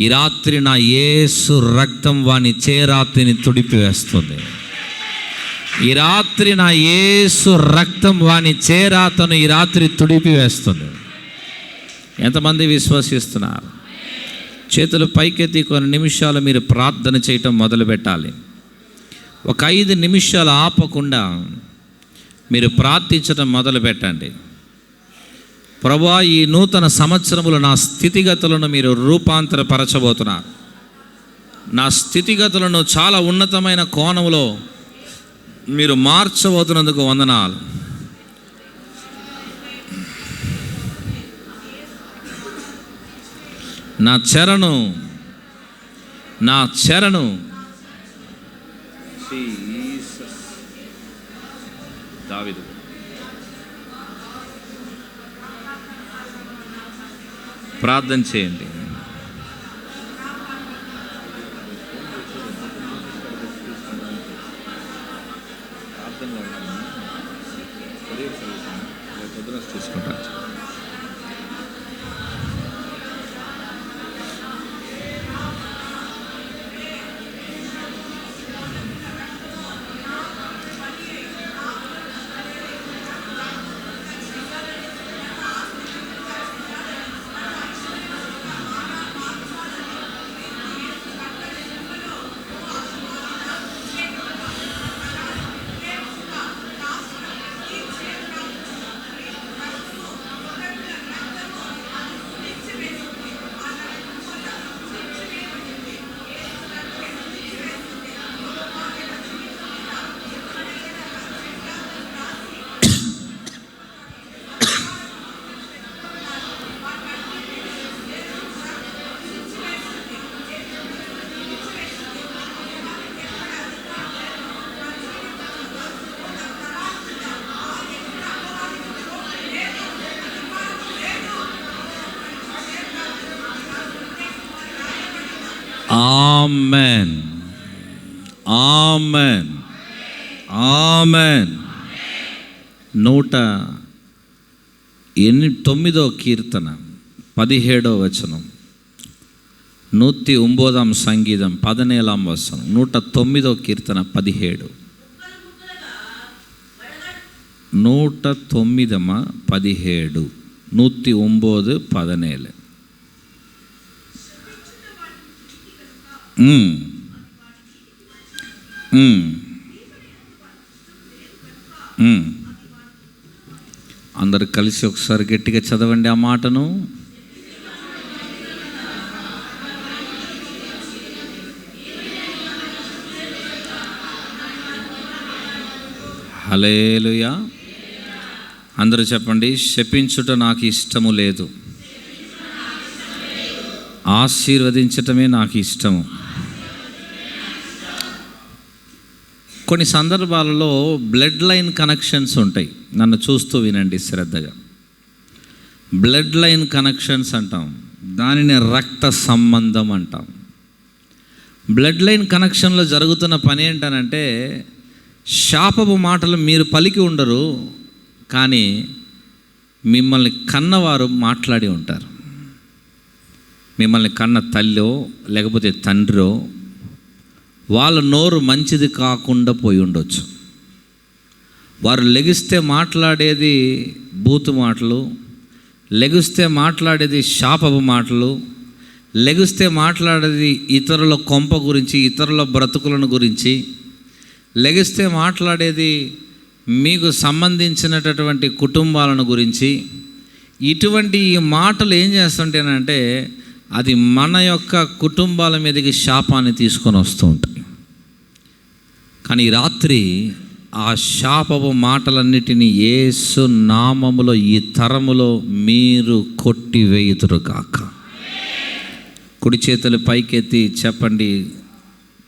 ఈ రాత్రి నా యేసు రక్తం వాని చేరాతిని తుడిపివేస్తుంది. ఈ రాత్రి నా యేసు రక్తం వాని చేరాతను ఈ రాత్రి తుడిపివేస్తుంది. ఎంతమంది విశ్వసిస్తున్నారు? చేతులు పైకెత్తి కొన్ని నిమిషాలు మీరు ప్రార్థన చేయటం మొదలు పెట్టాలి. ఒక 5 నిమిషాలు ఆపకుండా మీరు ప్రార్థించడం మొదలు పెట్టండి. ప్రభువా, ఈ నూతన సంవత్సరములో నా స్థితిగతులను మీరు రూపాంతరపరచబోతున్నారు. నా స్థితిగతులను చాలా ఉన్నతమైన కోణంలో మీరు మార్చబోతున్నందుకు వందనాలు. నా చెరను దావీదు ప్రార్థన చేయండి. Amen, amen, amen. 109వ కీర్తన 17వ వచనం, 109 సంగీతం 17వ వచనం, 109వ కీర్తన 17, 109 17, 109 17. అందరు కలిసి ఒకసారి గట్టిగా చదవండి ఆ మాటను. హల్లెలూయా. అందరూ చెప్పండి, శపించుట నాకు ఇష్టము లేదు, ఆశీర్వదించటమే నాకు ఇష్టము. కొన్ని సందర్భాలలో బ్లడ్ లైన్ కనెక్షన్స్ ఉంటాయి. నన్ను చూస్తూ వినండి శ్రద్ధగా. బ్లడ్ లైన్ కనెక్షన్స్ అంటాం, దానిని రక్త సంబంధం అంటాం. బ్లడ్ లైన్ కనెక్షన్లో జరుగుతున్న పని ఏంటనంటే, శాపపు మాటలు మీరు పలికి ఉండరు, కానీ మిమ్మల్ని కన్నవారు మాట్లాడి ఉంటారు. మిమ్మల్ని కన్న తల్లో లేకపోతే తండ్రో వాళ్ళ నోరు మంచిది కాకుండా పోయి ఉండొచ్చు. వారు లెగిస్తే మాట్లాడేది బూతు మాటలు, లెగిస్తే మాట్లాడేది శాపపు మాటలు, లెగిస్తే మాట్లాడేది ఇతరుల కొంప గురించి, ఇతరుల బ్రతుకులను గురించి, లెగిస్తే మాట్లాడేది మీకు సంబంధించినటువంటి కుటుంబాలను గురించి. ఇటువంటి ఈ మాటలు ఏం చేస్తుంటేనంటే, అది మన యొక్క కుటుంబాల మీదకి శాపాన్ని తీసుకొని వస్తూ ఉంటాయి. కానీ రాత్రి ఆ శాపపు మాటలన్నిటినీ యేసు నామములో ఈ తరములో మీరు కొట్టివేయుదురు గాక. కుడి చేతులు పైకెత్తి చెప్పండి,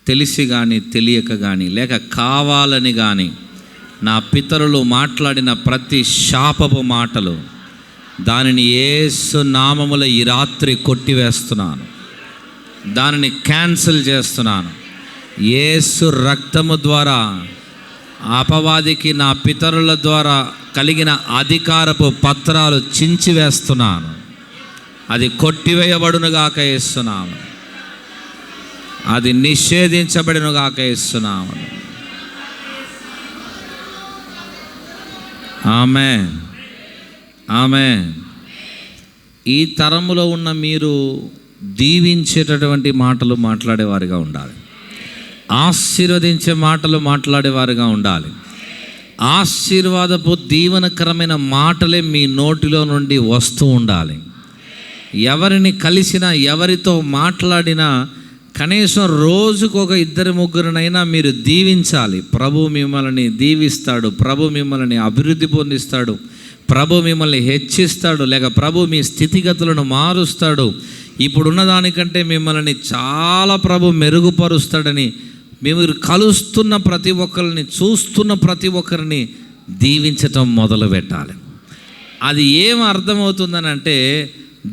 తెలిసి కానీ తెలియక కానీ లేక కావాలని కానీ నా పితరులు మాట్లాడిన ప్రతి శాపపు మాటలు, దానిని యేసు నామములో ఈ రాత్రి కొట్టివేస్తున్నాను, దానిని క్యాన్సిల్ చేస్తున్నాను. యేసు రక్తము ద్వారా అపవాదికి నా పితరుల ద్వారా కలిగిన అధికారపు పత్రాలు చించివేస్తున్నాను. అది కొట్టివేయబడునుగాక యేసునామమున. అది నిషేధించబడునుగాక యేసునామమున. ఆమేన్, ఆమేన్. ఈ తరములో ఉన్న మీరు దీవించేటటువంటి మాటలు మాట్లాడేవారుగా ఉండాలి. ఆశీర్వదించే మాటలు మాట్లాడేవారుగా ఉండాలి. ఆశీర్వాదపు దీవెనకరమైన మాటలే మీ నోటిలో నుండి వస్తూ ఉండాలి. ఎవరిని కలిసినా, ఎవరితో మాట్లాడినా కనీసం రోజుకు ఒక 2-3 మీరు దీవించాలి. ప్రభు మిమ్మల్ని దీవిస్తాడు, ప్రభు మిమ్మల్ని అభివృద్ధి పొందిస్తాడు, ప్రభు మిమ్మల్ని హెచ్చిస్తాడు, లేక ప్రభు మీ స్థితిగతులను మారుస్తాడు, ఇప్పుడున్న దానికంటే మిమ్మల్ని చాలా ప్రభు మెరుగుపరుస్తాడని మీరు కలుస్తున్న ప్రతి ఒక్కరిని, చూస్తున్న ప్రతి ఒక్కరిని దీవించటం మొదలు పెట్టాలి. అది ఏం అర్థమవుతుందని అంటే,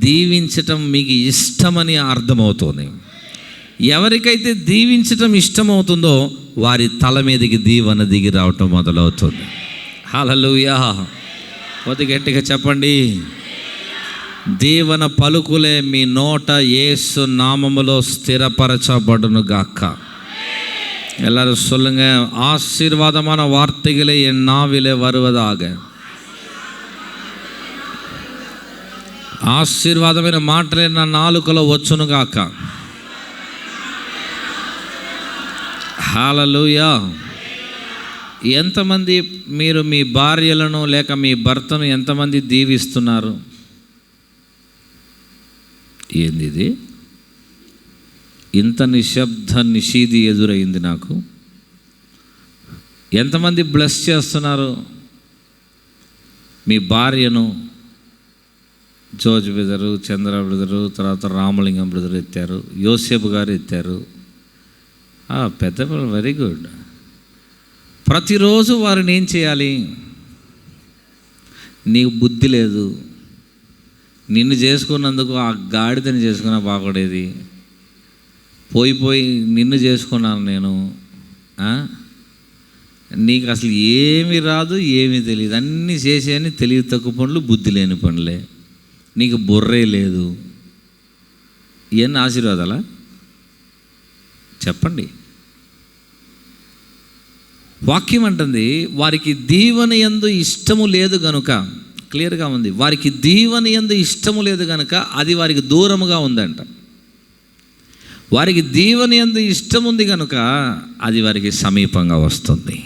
దీవించటం మీకు ఇష్టమని అర్థమవుతుంది. ఎవరికైతే దీవించటం ఇష్టమవుతుందో వారి తల మీదకి దీవెన దిగి రావటం మొదలవుతుంది. హల్లెలూయా. కొద్ది గట్టిగా చెప్పండి. దీవెన పలుకులే మీ నోట యేసు నామములో స్థిరపరచబడును గాక. எல்லாரும் சொல்லுங்க, ஆசீர்வாதமான வார்த்தைகளை என் நாவிலே வருவதாக. ఆశీర్వాదమైన మాటలే నా నాలుకలో వచ్చును గాక. హల్లెలూయా. ఎంతమంది మీరు మీ భార్యలను లేక మీ భర్తను ఎంతమంది దీవిస్తున్నారు? ఏంది ఇది? ఇంత నిశ్శబ్ద నిషీది ఎదురైంది నాకు. ఎంతమంది బ్లెస్ చేస్తున్నారు మీ భార్యను? జోజ్ బ్రదరు, చంద్ర బ్రదరు, తర్వాత రామలింగం బ్రదర్ ఎత్తారు, యోసేపు గారు ఎత్తారు. పెద్ద వెరీ గుడ్. ప్రతిరోజు వారిని ఏం చేయాలి? నీకు బుద్ధి లేదు, నిన్ను చేసుకున్నందుకు ఆ గాడిదని చేసుకున్నా బాగుపడేది, పోయి నిన్ను చేసుకున్నాను నేను, నీకు అసలు ఏమి రాదు, ఏమీ తెలియదు, అన్నీ చేసేయని తెలివి తక్కువ పనులు, బుద్ధి లేని పనులే, నీకు బుర్రే లేదు. ఇవన్నీ ఆశీర్వాదాలా? చెప్పండి. వాక్యం అంటుంది, వారికి దీవెన యందు ఇష్టము లేదు గనుక, క్లియర్గా ఉంది, వారికి దీవెన యందు ఇష్టము లేదు గనుక అది వారికి దూరముగా ఉందంట. వారికి దీవెన యందు ఇష్టం ఉంది కనుక అది వారికి సమీపంగా వస్తుంది.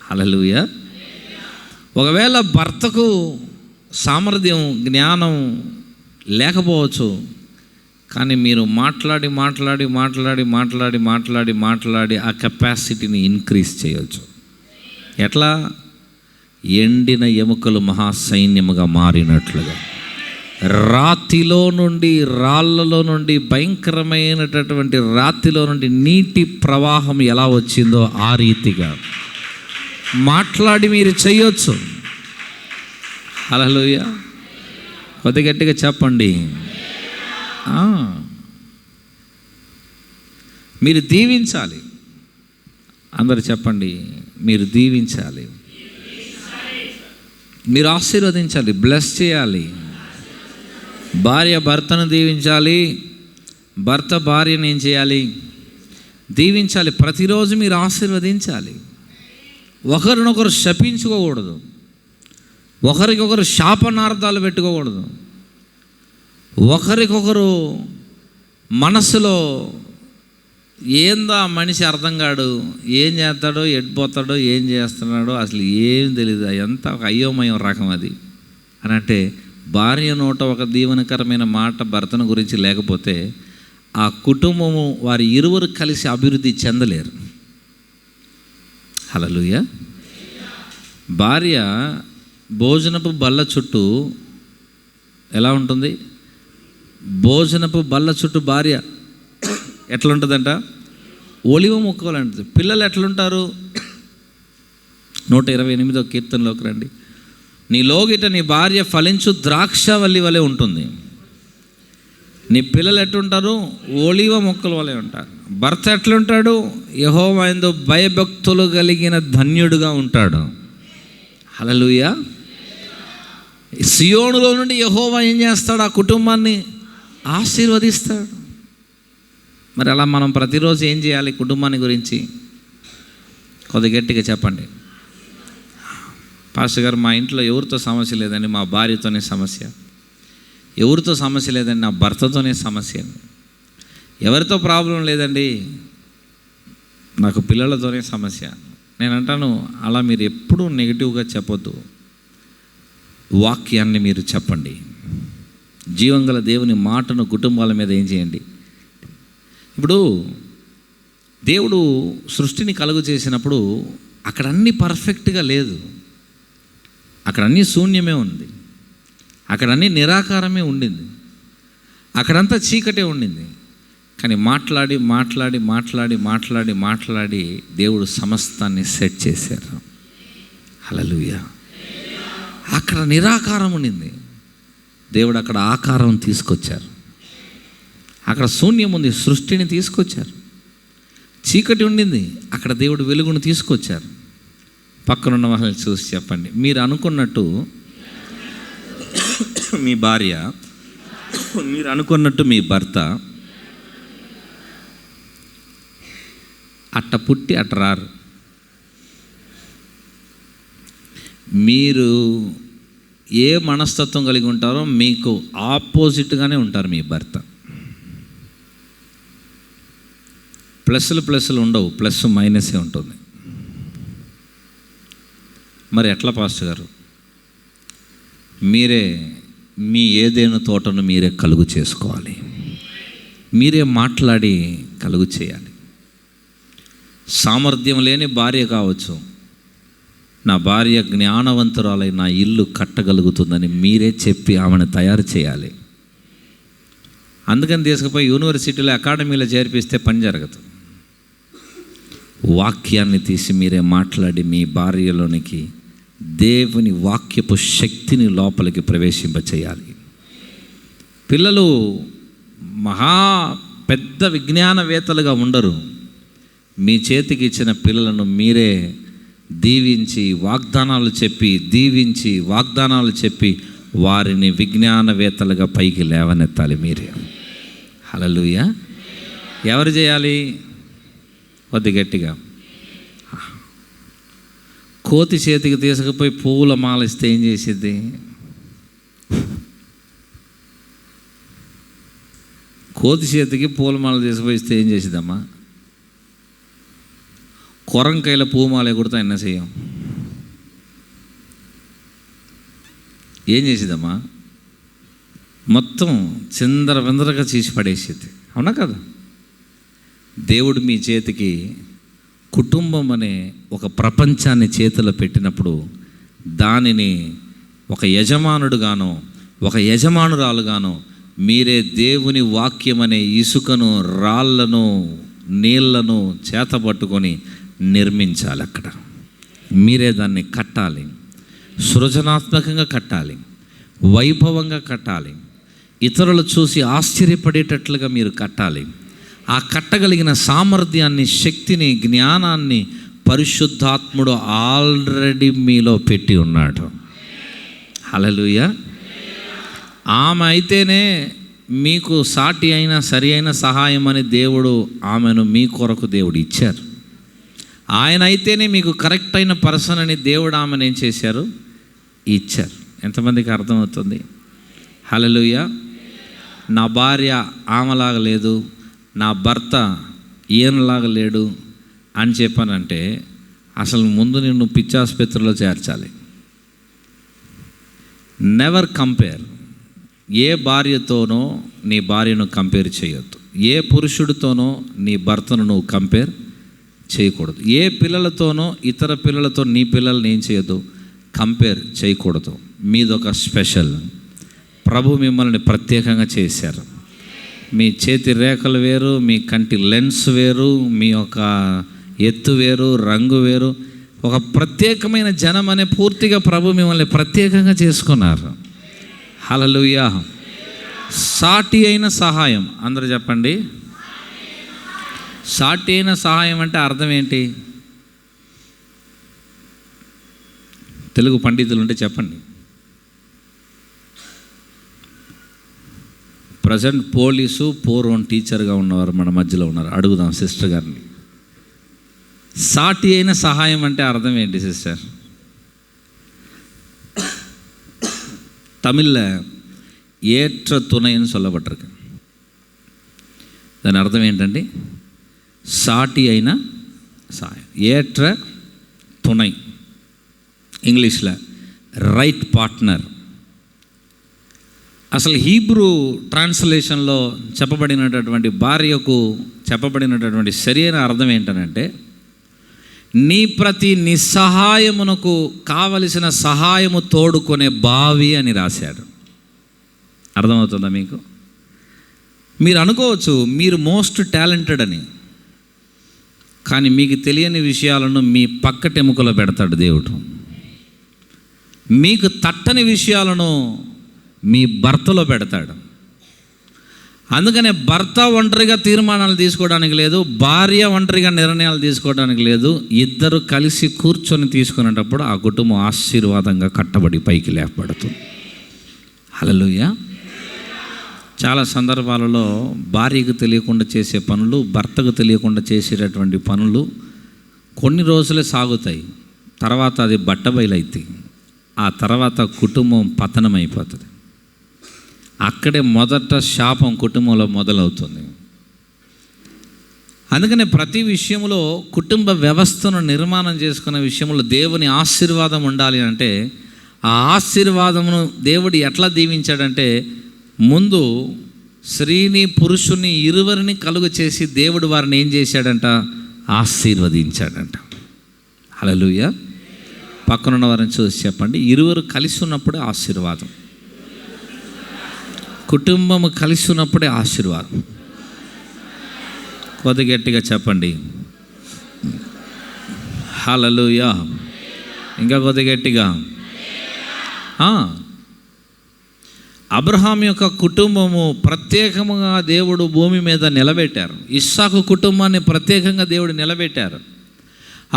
హల్లెలూయా. ఒకవేళ భర్తకు సామర్థ్యం, జ్ఞానం లేకపోవచ్చు, కానీ మీరు మాట్లాడి ఆ కెపాసిటీని ఇంక్రీజ్ చేయవచ్చు. ఎట్లా? ఎండిన ఎముకలు మహాసైన్యముగా మారినట్లుగా, రాతిలో నుండి, రాళ్ళలో నుండి, భయంకరమైనటువంటి రాతిలో నుండి నీటి ప్రవాహం ఎలా వచ్చిందో ఆ రీతిగా మాట్లాడి మీరు చేయొచ్చు. హల్లెలూయా. కొద్ది గట్టిగా చెప్పండి. మీరు దీవించాలి. అందరు చెప్పండి, మీరు దీవించాలి, మీరు ఆశీర్వదించాలి, బ్లెస్ చేయాలి. భార్య భర్తను దీవించాలి, భర్త భార్యను ఏం చేయాలి? దీవించాలి. ప్రతిరోజు మీరు ఆశీర్వదించాలి. ఒకరినొకరు శపించుకోకూడదు, ఒకరికొకరు శాపనార్థాలు పెట్టుకోకూడదు, ఒకరికొకరు మనసులో ఏందో ఆ మనిషి అర్థం కాడు, ఏం చేస్తాడో, ఎడిపోతాడో, ఏం చేస్తున్నాడో అసలు ఏం తెలియదు, ఎంత ఒక అయోమయం రకం అది అని అంటే, భార్య నోట ఒక దీవెనకరమైన మాట భర్తను గురించి లేకపోతే ఆ కుటుంబము, వారి ఇరువురు కలిసి అభివృద్ధి చెందలేరు. హల్లెలూయా. భార్య భోజనపు బల్ల చుట్టూ ఎలా ఉంటుంది? భోజనపు బల్ల చుట్టూ భార్య ఎట్లుంటుందంట? ఒలివ మొక్కలంటుంది. పిల్లలు ఎట్లుంటారు? 128వ కీర్తనలోకి రండి. నీ లోగిట నీ భార్య ఫలించు ద్రాక్షవల్లి వలె ఉంటుంది, నీ పిల్లలు ఎట్లుంటారు? ఒలీవ మొక్కల వలె ఉంటారు. భర్త ఎట్లుంటాడు? యెహోవా యందు భయభక్తులు కలిగిన ధన్యుడుగా ఉంటాడు. హల్లెలూయా. సియోనులో నుండి యెహోవా ఏం చేస్తాడు? ఆ కుటుంబాన్ని ఆశీర్వదిస్తాడు. మరి అలా మనం ప్రతిరోజు ఏం చేయాలి కుటుంబాన్ని గురించి? కొద్ది గట్టిగా చెప్పండి. పాస్టర్ గారు, మా ఇంట్లో ఎవరితో సమస్య లేదండి, మా భార్యతోనే సమస్య. ఎవరితో సమస్య లేదండి, నా భర్తతోనే సమస్య. ఎవరితో ప్రాబ్లం లేదండి, నాకు పిల్లలతోనే సమస్య. నేను అంటాను, అలా మీరు ఎప్పుడూ నెగిటివ్గా చెప్పొద్దు. వాక్యాన్ని మీరు చెప్పండి. జీవంగల దేవుని మాటను కుటుంబాల మీద ఏం చేయండి. ఇప్పుడు దేవుడు సృష్టిని కలుగు చేసినప్పుడు అక్కడ అన్నీ పర్ఫెక్ట్గా లేదు, అక్కడ అన్నీ శూన్యమే ఉంది, అక్కడ అన్నీ నిరాకారమే ఉండింది, అక్కడంతా చీకటే ఉండింది. కానీ మాట్లాడి మాట్లాడి మాట్లాడి మాట్లాడి మాట్లాడి దేవుడు సమస్తాన్ని సెట్ చేశారు. హల్లెలూయా. అక్కడ నిరాకారం ఉండింది, దేవుడు అక్కడ ఆకారం తీసుకొచ్చారు. అక్కడ శూన్యం ఉంది, సృష్టిని తీసుకొచ్చారు. చీకటి ఉండింది, అక్కడ దేవుడు వెలుగును తీసుకొచ్చారు. పక్కనున్న వాళ్ళని చూసి చెప్పండి, మీరు అనుకున్నట్టు మీ భార్య, మీరు అనుకున్నట్టు మీ భర్త అట్ట పుట్టి అట్ట రారు. మీరు ఏ మనస్తత్వం కలిగి ఉంటారో మీకు ఆపోజిట్గానే ఉంటారు మీ భర్త. ప్లస్లు ఉండవు, ప్లస్ మైనసే ఉంటుంది. మరి ఎట్లా పాస్టర్ గారు? మీరే మీ ఏదైనా తోటను మీరే కలుగు చేసుకోవాలి, మీరే మాట్లాడి కలుగు చేయాలి. సామర్థ్యం లేని భార్య కావచ్చు, నా భార్య జ్ఞానవంతురాలై నా ఇల్లు కట్టగలుగుతుందని మీరే చెప్పి ఆమెను తయారు చేయాలి. అందుకని తీసుకుపోయి యూనివర్సిటీలో అకాడమీలో చేర్పిస్తే పని జరగదు. వాక్యాన్ని తీసి మీరే మాట్లాడి మీ భార్యలోనికి దేవుని వాక్యపు శక్తిని లోపలికి ప్రవేశింపచేయాలి. పిల్లలు మహా పెద్ద విజ్ఞానవేత్తలుగా ఉండరు. మీ చేతికి ఇచ్చిన పిల్లలను మీరే దీవించి వాగ్దానాలు చెప్పి వారిని విజ్ఞానవేత్తలుగా పైకి లేవనెత్తాలి మీరే. హల్లెలూయా. ఎవరు చేయాలి? కొద్ది గట్టిగా. కోతి చేతికి తీసుకుపోయి పువ్వుల మాల ఇస్తే ఏం చేసేది? కోతి చేతికి పూల మాల తీసుకుపోయి ఇస్తే ఏం చేసేదమ్మా? కొరంకాయల పువ్వు మాల ఎగురుతా ఎన్న చేయం. ఏం చేసేదమ్మా? మొత్తం చిందర విందరగా చేసి పడేసేది. అవునా కదా? దేవుడు మీ చేతికి కుటుంబం అనే ఒక ప్రపంచాన్ని చేతిలో పెట్టినప్పుడు దానిని ఒక యజమానుడుగానో ఒక యజమానురాలుగానో మీరే దేవుని వాక్యం అనే ఇసుకను, రాళ్లను, నీళ్లను చేతబట్టుకొని నిర్మించాలి. అక్కడ మీరే దాన్ని కట్టాలి, సృజనాత్మకంగా కట్టాలి, వైభవంగా కట్టాలి, ఇతరులు చూసి ఆశ్చర్యపడేటట్లుగా మీరు కట్టాలి. ఆ కట్టగలిగిన సామర్థ్యాన్ని, శక్తిని, జ్ఞానాన్ని పరిశుద్ధాత్ముడు ఆల్రెడీ మీలో పెట్టి ఉన్నాడు. హల్లెలూయా. ఆమె అయితేనే మీకు సాటి అయిన సరి అయిన సహాయం అని దేవుడు ఆమెను మీ కొరకు దేవుడు ఇచ్చారు. ఆయన అయితేనే మీకు కరెక్ట్ అయిన పర్సన్ అని దేవుడు ఆమెను ఏం చేశారు? ఇచ్చారు. ఎంతమందికి అర్థమవుతుంది? హల్లెలూయా. నా భార్య ఆమెలాగా లేదు, నా భర్త ఈయనలాగా లేడు అని చెప్పానంటే అసలు ముందు నిన్ను పిచ్చాసుపత్రిలో చేర్చాలి. Never compare. ఏ భార్యతోనో నీ భార్యను కంపేర్ చేయొద్దు, ఏ పురుషుడితోనో నీ భర్తను నువ్వు కంపేర్ చేయకూడదు, ఏ పిల్లలతోనో ఇతర పిల్లలతో నీ పిల్లల్ని ఏం చేయొద్దు, కంపేర్ చేయకూడదు. మీదొక స్పెషల్. ప్రభు మిమ్మల్ని ప్రత్యేకంగా చేశారు. మీ చేతి రేఖలు వేరు, మీ కంటి లెన్స్ వేరు, మీ యొక్క ఎత్తు వేరు, రంగు వేరు. ఒక ప్రత్యేకమైన జనం అనే పూర్తిగా ప్రభు మిమ్మల్ని ప్రత్యేకంగా చేసుకున్నారు. హల్లెలూయా. సాటి అయిన సహాయం. అందరూ చెప్పండి. సాటి అయిన సహాయం అంటే అర్థం ఏంటి? తెలుగు పండితులు ఉంటే చెప్పండి. ప్రజెంట్ పోలీసు, పూర్వం టీచర్గా ఉన్నవారు మన మధ్యలో ఉన్నారు. అడుగుదాం సిస్టర్ గారిని. సాటి అయిన సహాయం అంటే అర్థం ఏంటి సిస్టర్? తమిళ్లో ఏట్ర తునైని சொல்லப்பட்டிருக்கு. దాని అర్థం ఏంటండి? సాటి అయిన సహాయం, ఏట్ర తునై. ఇంగ్లీష్లో రైట్ పార్ట్నర్. అసలు హీబ్రూ ట్రాన్స్లేషన్లో చెప్పబడినటువంటి భార్యకు చెప్పబడినటువంటి సరైన అర్థం ఏంటనంటే, నీ ప్రతి నిస్సహాయమునకు కావలసిన సహాయము తోడుకొనే బావి అని రాశాడు. అర్థమవుతుందా మీకు? మీరు అనుకోవచ్చు మీరు మోస్ట్ టాలెంటెడ్ అని, కానీ మీకు తెలియని విషయాలను మీ పక్కటెముకలో పెడతాడు దేవుడు. మీకు తట్టని విషయాలను మీ భర్తలో పెడతాడు. అందుకనే భర్త ఒంటరిగా తీర్మానాలు తీసుకోవడానికి లేదు, భార్య ఒంటరిగా నిర్ణయాలు తీసుకోవడానికి లేదు. ఇద్దరు కలిసి కూర్చొని తీసుకునేటప్పుడు ఆ కుటుంబం ఆశీర్వాదంగా కట్టబడి పైకి లేపబడుతుంది. హల్లెలూయా. చాలా సందర్భాలలో భార్యకు తెలియకుండా చేసే పనులు, భర్తకు తెలియకుండా చేసేటటువంటి పనులు కొన్ని రోజులే సాగుతాయి. తర్వాత అది బట్టబయలైతే ఆ తర్వాత కుటుంబం పతనమైపోతుంది. అక్కడే మొదట శాపం కుటుంబంలో మొదలవుతుంది. అందుకనే ప్రతి విషయంలో కుటుంబ వ్యవస్థను నిర్మాణం చేసుకునే విషయంలో దేవుని ఆశీర్వాదం ఉండాలి అంటే, ఆ ఆశీర్వాదమును దేవుడు ఎట్లా దీవించాడంటే, ముందు స్త్రీని పురుషుని ఇరువురిని కలుగ చేసి దేవుడు వారిని ఏం చేశాడంట? ఆశీర్వదించాడంట. హల్లెలూయా. పక్కనున్న వారిని చూసి చెప్పండి, ఇరువురు కలిసి ఉన్నప్పుడే ఆశీర్వాదం. కుటుంబము కలిసి ఉన్నప్పుడే ఆశీర్వాదం. కొద్ది గట్టిగా చెప్పండి హల్లెలూయా. ఇంకా కొద్ది గట్టిగా. అబ్రహాం యొక్క కుటుంబము ప్రత్యేకముగా దేవుడు భూమి మీద నిలబెట్టారు. ఇస్సాకు కుటుంబాన్ని ప్రత్యేకంగా దేవుడు నిలబెట్టారు.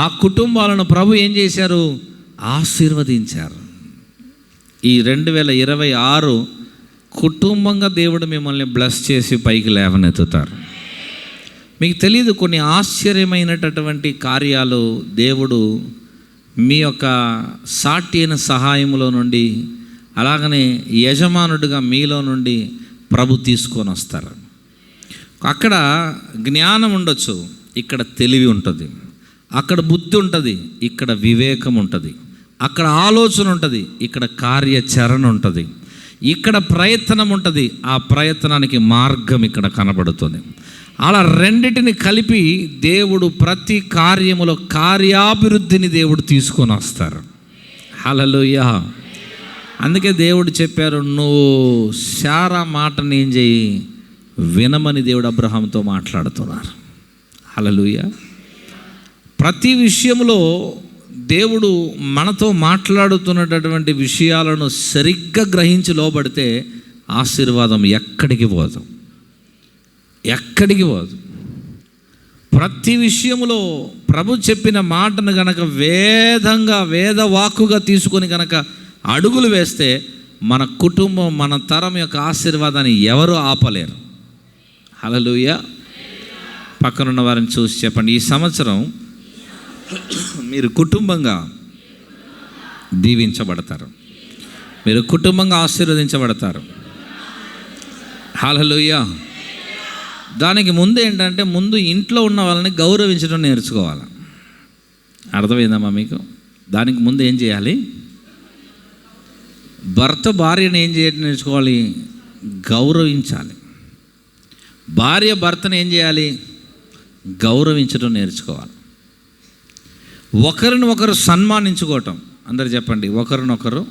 ఆ కుటుంబాలను ప్రభు ఏం చేశారు? ఆశీర్వదించారు. ఈ 2026 కుటుంబంగా దేవుడు మిమ్మల్ని బ్లెస్ చేసి పైకి లేవనెత్తుతారు. మీకు తెలియదు, కొన్ని ఆశ్చర్యమైనటువంటి కార్యాలు దేవుడు మీ యొక్క సాటి అయిన సహాయంలో నుండి, అలాగనే యజమానుడిగా మీలో నుండి ప్రభు తీసుకొని వస్తారు. అక్కడ జ్ఞానం ఉండొచ్చు, ఇక్కడ తెలివి ఉంటుంది. అక్కడ బుద్ధి ఉంటుంది, ఇక్కడ వివేకం ఉంటుంది. అక్కడ ఆలోచన ఉంటుంది, ఇక్కడ కార్యాచరణ ఉంటుంది. ఇక్కడ ప్రయత్నం ఉంటుంది, ఆ ప్రయత్నానికి మార్గం ఇక్కడ కనబడుతుంది. అలా రెండిటిని కలిపి దేవుడు ప్రతి కార్యములో కార్యాభివృద్ధిని దేవుడు తీసుకొని వస్తారు. హల్లెలూయా. అందుకే దేవుడు చెప్పారు, నువ్వు శారా మాటని ఏం చేయి, వినమని దేవుడు అబ్రహాంతో మాట్లాడుతున్నారు. హల్లెలూయా. ప్రతి విషయంలో దేవుడు మనతో మాట్లాడుతున్నటువంటి విషయాలను సరిగ్గా గ్రహించి లోబడితే ఆశీర్వాదం ఎక్కడికి పోదు, ఎక్కడికి పోదు. ప్రతి విషయంలో ప్రభు చెప్పిన మాటను గనక వేదవాక్కుగా తీసుకొని గనక అడుగులు వేస్తే మన కుటుంబం, మన తరం యొక్క ఆశీర్వాదాన్ని ఎవరు ఆపలేరు. హల్లెలూయా. పక్కనున్న వారిని చూసి చెప్పండి, ఈ సంవత్సరం మీరు కుటుంబంగా దీవించబడతారు, మీరు కుటుంబంగా ఆశీర్వదించబడతారు. హల్లెలూయా. దానికి ముందు ఏంటంటే, ముందు ఇంట్లో ఉన్న వాళ్ళని గౌరవించడం నేర్చుకోవాలి. అర్థమైందమ్మా మీకు? దానికి ముందు ఏం చేయాలి? భర్త భార్యను ఏం చేయడం నేర్చుకోవాలి? గౌరవించాలి. భార్య భర్తను ఏం చేయాలి? గౌరవించడం నేర్చుకోవాలి. ఒకరిని ఒకరు సన్మానించుకోవటం. అందరు చెప్పండి, ఒకరినొకరు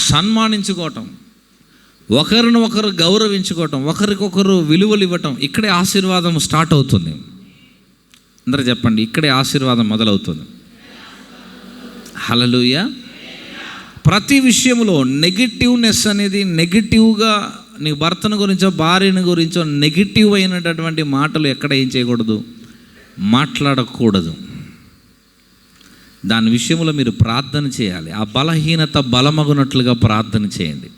సన్మానించుకోవటం, ఒకరిని ఒకరు గౌరవించుకోవటం, ఒకరికొకరు విలువలు ఇవ్వటం. ఇక్కడే ఆశీర్వాదం స్టార్ట్ అవుతుంది. అందరూ చెప్పండి, ఇక్కడే ఆశీర్వాదం మొదలవుతుంది. హల్లెలూయా. ప్రతి విషయంలో నెగిటివ్నెస్ అనేది, నెగిటివ్గా నీ భర్తను గురించో భార్యను గురించో నెగిటివ్ అయినటువంటి మాటలు ఎక్కడ ఏం చేయకూడదు, మాట్లాడకూడదు. దాని విషయంలో మీరు ప్రార్థన చేయాలి. ఆ బలహీనత బలమగునట్లుగా ప్రార్థన చేయండి.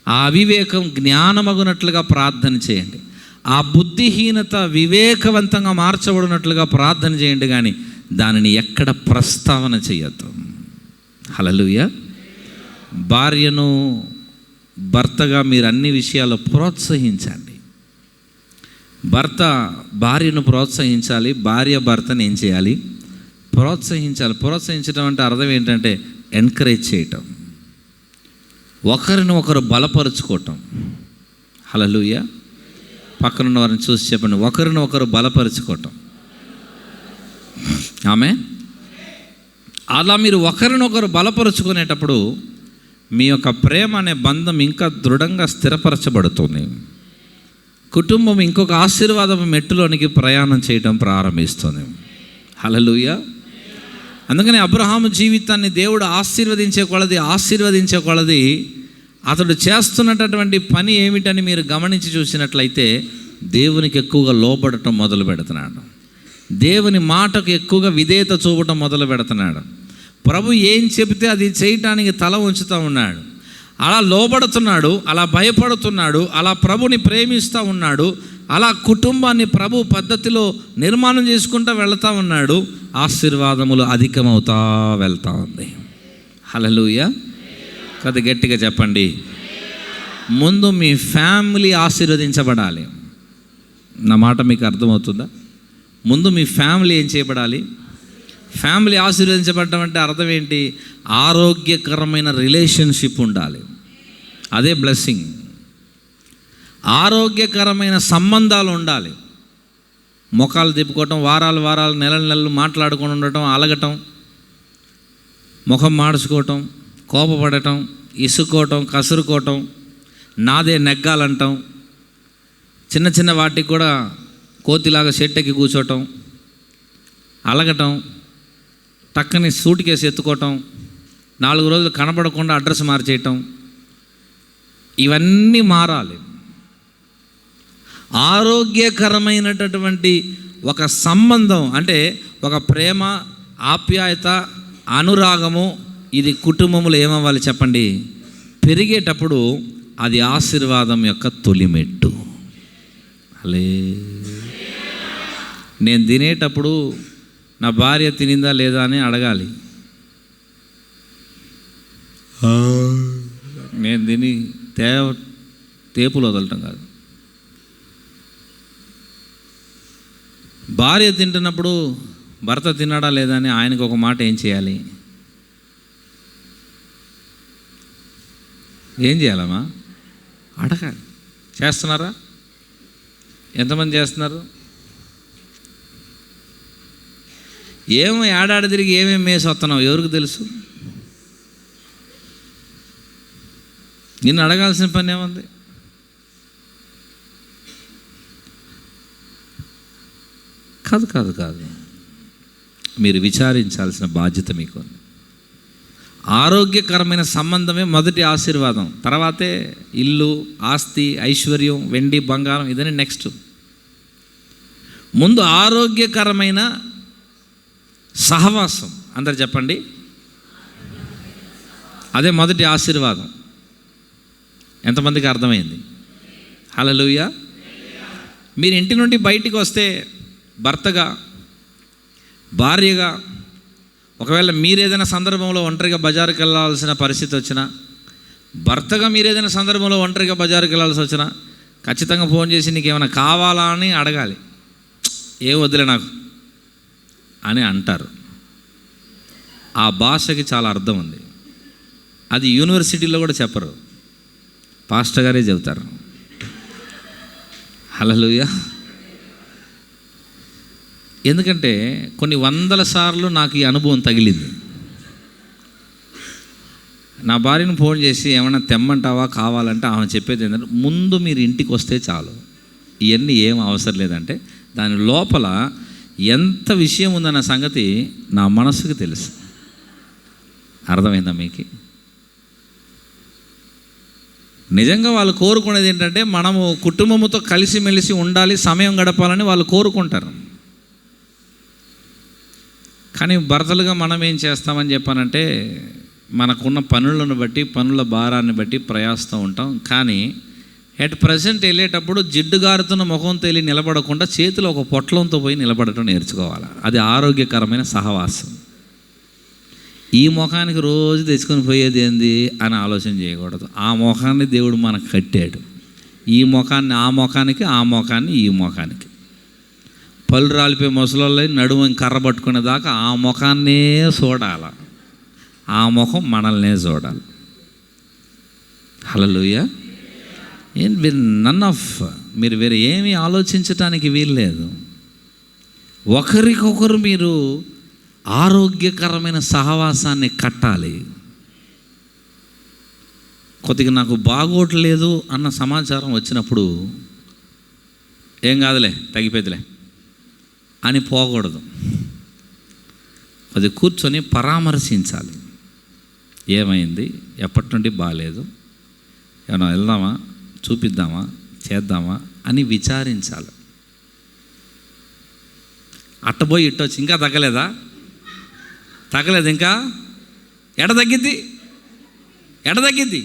ఆ అవివేకం జ్ఞానమగునట్లుగా ప్రార్థన చేయండి. ఆ బుద్ధిహీనత వివేకవంతంగా మార్చబడినట్లుగా ప్రార్థన చేయండి. కానీ దానిని ఎక్కడ ప్రస్తావన చేయొద్దు. హల్లెలూయా. భార్యను భర్తగా మీరు అన్ని విషయాల్లో ప్రోత్సహించండి. భర్త భార్యను ప్రోత్సహించాలి, భార్య భర్తను ఏం చేయాలి, ప్రోత్సహించాలి. ప్రోత్సహించడం అంటే అర్థం ఏంటంటే ఎంకరేజ్ చేయటం, ఒకరిని ఒకరు బలపరుచుకోవటం. హల్లెలూయా. పక్కనున్న వారిని చూసి చెప్పండి, ఒకరిని ఒకరు బలపరుచుకోవటం. ఆమె అలా మీరు ఒకరినొకరు బలపరుచుకునేటప్పుడు మీ యొక్క ప్రేమ అనే బంధం ఇంకా దృఢంగా స్థిరపరచబడుతుంది. కుటుంబం ఇంకొక ఆశీర్వాదపు మెట్టులోనికి ప్రయాణం చేయడం ప్రారంభిస్తుంది. హల్లెలూయా. అందుకని అబ్రహాము జీవితాన్ని దేవుడు ఆశీర్వదించే కొలది అతడు చేస్తున్నటువంటి పని ఏమిటని మీరు గమనించి చూసినట్లయితే దేవునికి ఎక్కువగా లోబడటం మొదలు పెడుతున్నాడు. దేవుని మాటకు ఎక్కువగా విధేయత చూపటం మొదలు పెడుతున్నాడు. ప్రభు ఏం చెబితే అది చేయటానికి తల ఉంచుతూ ఉన్నాడు. అలా లోబడుతున్నాడు, అలా భయపడుతున్నాడు, అలా ప్రభుని ప్రేమిస్తూ ఉన్నాడు, అలా కుటుంబాన్ని ప్రభు పద్ధతిలో నిర్మాణం చేసుకుంటూ వెళ్తూ ఉన్నాడు. ఆశీర్వాదములు అధికమవుతా వెళ్తూ ఉంది. హల్లెలూయా. కదా గట్టిగా చెప్పండి. ముందు మీ ఫ్యామిలీ ఆశీర్వదించబడాలి. నా మాట మీకు అర్థమవుతుందా? ముందు మీ ఫ్యామిలీ ఏం చేయబడాలి? ఫ్యామిలీ ఆశీర్వదించబడటం అంటే అర్థం ఏంటి? ఆరోగ్యకరమైన రిలేషన్షిప్ ఉండాలి. అదే బ్లెస్సింగ్. ఆరోగ్యకరమైన సంబంధాలు ఉండాలి. ముఖాలు తిప్పుకోవటం, వారాలు నెలలు మాట్లాడుకొని ఉండటం, అలగటం, ముఖం మార్చుకోవటం, కోపపడటం, ఇసుకోవటం, కసురుకోవటం, నాదే నెగ్గాలంటాం, చిన్న వాటికి కూడా కోతిలాగా చెట్టెక్కి కూర్చోవటం, అలగటం, టక్కని సూట్ కేసు ఎత్తుకోవటం, 4 రోజులు కనపడకుండా అడ్రస్ మార్చేయటం, ఇవన్నీ మారాలి. ఆరోగ్యకరమైనటువంటి ఒక సంబంధం అంటే ఒక ప్రేమ, ఆప్యాయత, అనురాగము, ఇది కుటుంబంలో ఏమవ్వాలి చెప్పండి? పెరిగేటప్పుడు అది ఆశీర్వాదం యొక్క తొలిమెట్టు. అలే నేను తినేటప్పుడు నా భార్య తినిందా లేదా అని అడగాలి. నేను తిని తేపులు వదలటం కాదు. భార్య తింటున్నప్పుడు భర్త తిన్నాడా లేదా అని ఆయనకు ఒక మాట ఏం చేయాలి? ఏం చేయాలమ్మా? అడగాలి. చేస్తున్నారా? ఎంతమంది చేస్తున్నారు? ఏమో ఏడాది తిరిగి ఏమేమి మేసి వస్తున్నావు ఎవరికి తెలుసు? నిన్ను అడగాల్సిన పని ఏముంది? కాదు. మీరు విచారించాల్సిన బాధ్యత మీకు ఉంది. ఆరోగ్యకరమైన సంబంధమే మొదటి ఆశీర్వాదం. తర్వాతే ఇల్లు, ఆస్తి, ఐశ్వర్యం, వెండి, బంగారం, ఇదని నెక్స్ట్. ముందు ఆరోగ్యకరమైన సహవాసం. అందరు చెప్పండి, అదే మొదటి ఆశీర్వాదం. ఎంతమందికి అర్థమైంది? హల్లెలూయా. మీరు ఇంటి నుండి బయటికి వస్తే భర్తగా, భార్యగా, ఒకవేళ మీరేదైనా సందర్భంలో ఒంటరిగా బజారుకి వెళ్ళాల్సిన పరిస్థితి వచ్చినా, భర్తగా మీరేదైనా సందర్భంలో ఒంటరిగా బజారుకి వెళ్ళాల్సి వచ్చినా ఖచ్చితంగా ఫోన్ చేసి నీకు ఏమైనా కావాలా అని అడగాలి. ఏం వద్దులే నాకు అని అంటారు. ఆ భాషకి చాలా అర్థం ఉంది. అది యూనివర్సిటీలో కూడా చెప్పరు, పాస్టర్ గారే చెబుతారు. హల్లెలూయా. ఎందుకంటే కొన్ని వందల సార్లు నాకు ఈ అనుభవం తగిలింది. నా భార్యను ఫోన్ చేసి ఏమైనా తెమ్మంటావా కావాలంటే ఆమె చెప్పేది ఏంటంటే, ముందు మీరు ఇంటికి వస్తే చాలు, ఇవన్నీ ఏం అవసరం లేదంటే దాని లోపల ఎంత విషయం ఉందన్న సంగతి నా మనసుకు తెలుసు. అర్థమైందా మీకు? నిజంగా వాళ్ళు కోరుకునేది ఏంటంటే మనము కుటుంబంతో కలిసిమెలిసి ఉండాలి, సమయం గడపాలని వాళ్ళు కోరుకుంటారు. కానీ భర్తలుగా మనం ఏం చేస్తామని చెప్పానంటే, మనకున్న పనులను బట్టి, పనుల భారాన్ని బట్టి ప్రయాస్తూ ఉంటాం. కానీ ఎట్ ప్రజెంట్ వెళ్ళేటప్పుడు జిడ్డుగారుతున్న ముఖంతో వెళ్ళి నిలబడకుండా చేతిలో ఒక పొట్లంతో పోయి నిలబడటం నేర్చుకోవాలి. అది ఆరోగ్యకరమైన సహవాసం. ఈ ముఖానికి రోజు తెచ్చుకొని పోయేది ఏంది అని ఆలోచన చేయకూడదు. ఆ ముఖాన్ని దేవుడు మనకు కట్టాడు. ఈ ముఖాన్ని ఆ ముఖానికి, ఆ ముఖాన్ని ఈ ముఖానికి. పళ్ళు రాలిపోయి ముసలోళ్ళని నడుము కర్ర పట్టుకునే దాకా ఆ ముఖాన్నే చూడాలి, ఆ ముఖం మనల్నే చూడాలి. హల్లెలూయా. నన్ ఆఫ్ మీరు వేరే ఏమీ ఆలోచించటానికి వీల్లేదు. ఒకరికొకరు మీరు ఆరోగ్యకరమైన సహవాసాన్ని కట్టాలి. కొద్దిగా నాకు బాగోట్లేదు అన్న సమాచారం వచ్చినప్పుడు ఏం కాదులే, తగ్గిపోతులే అని పోకూడదు. కొద్దిగా కూర్చొని పరామర్శించాలి. ఏమైంది, ఎప్పటి నుండి బాగాలేదు, ఏమన్నా వెళ్దామా, చూపిద్దామా, చేద్దామా అని విచారించాలి. అట్టపోయి ఇట్టొచ్చి ఇంకా తగ్గలేదు, ఇంకా ఎడ తగ్గిద్ది,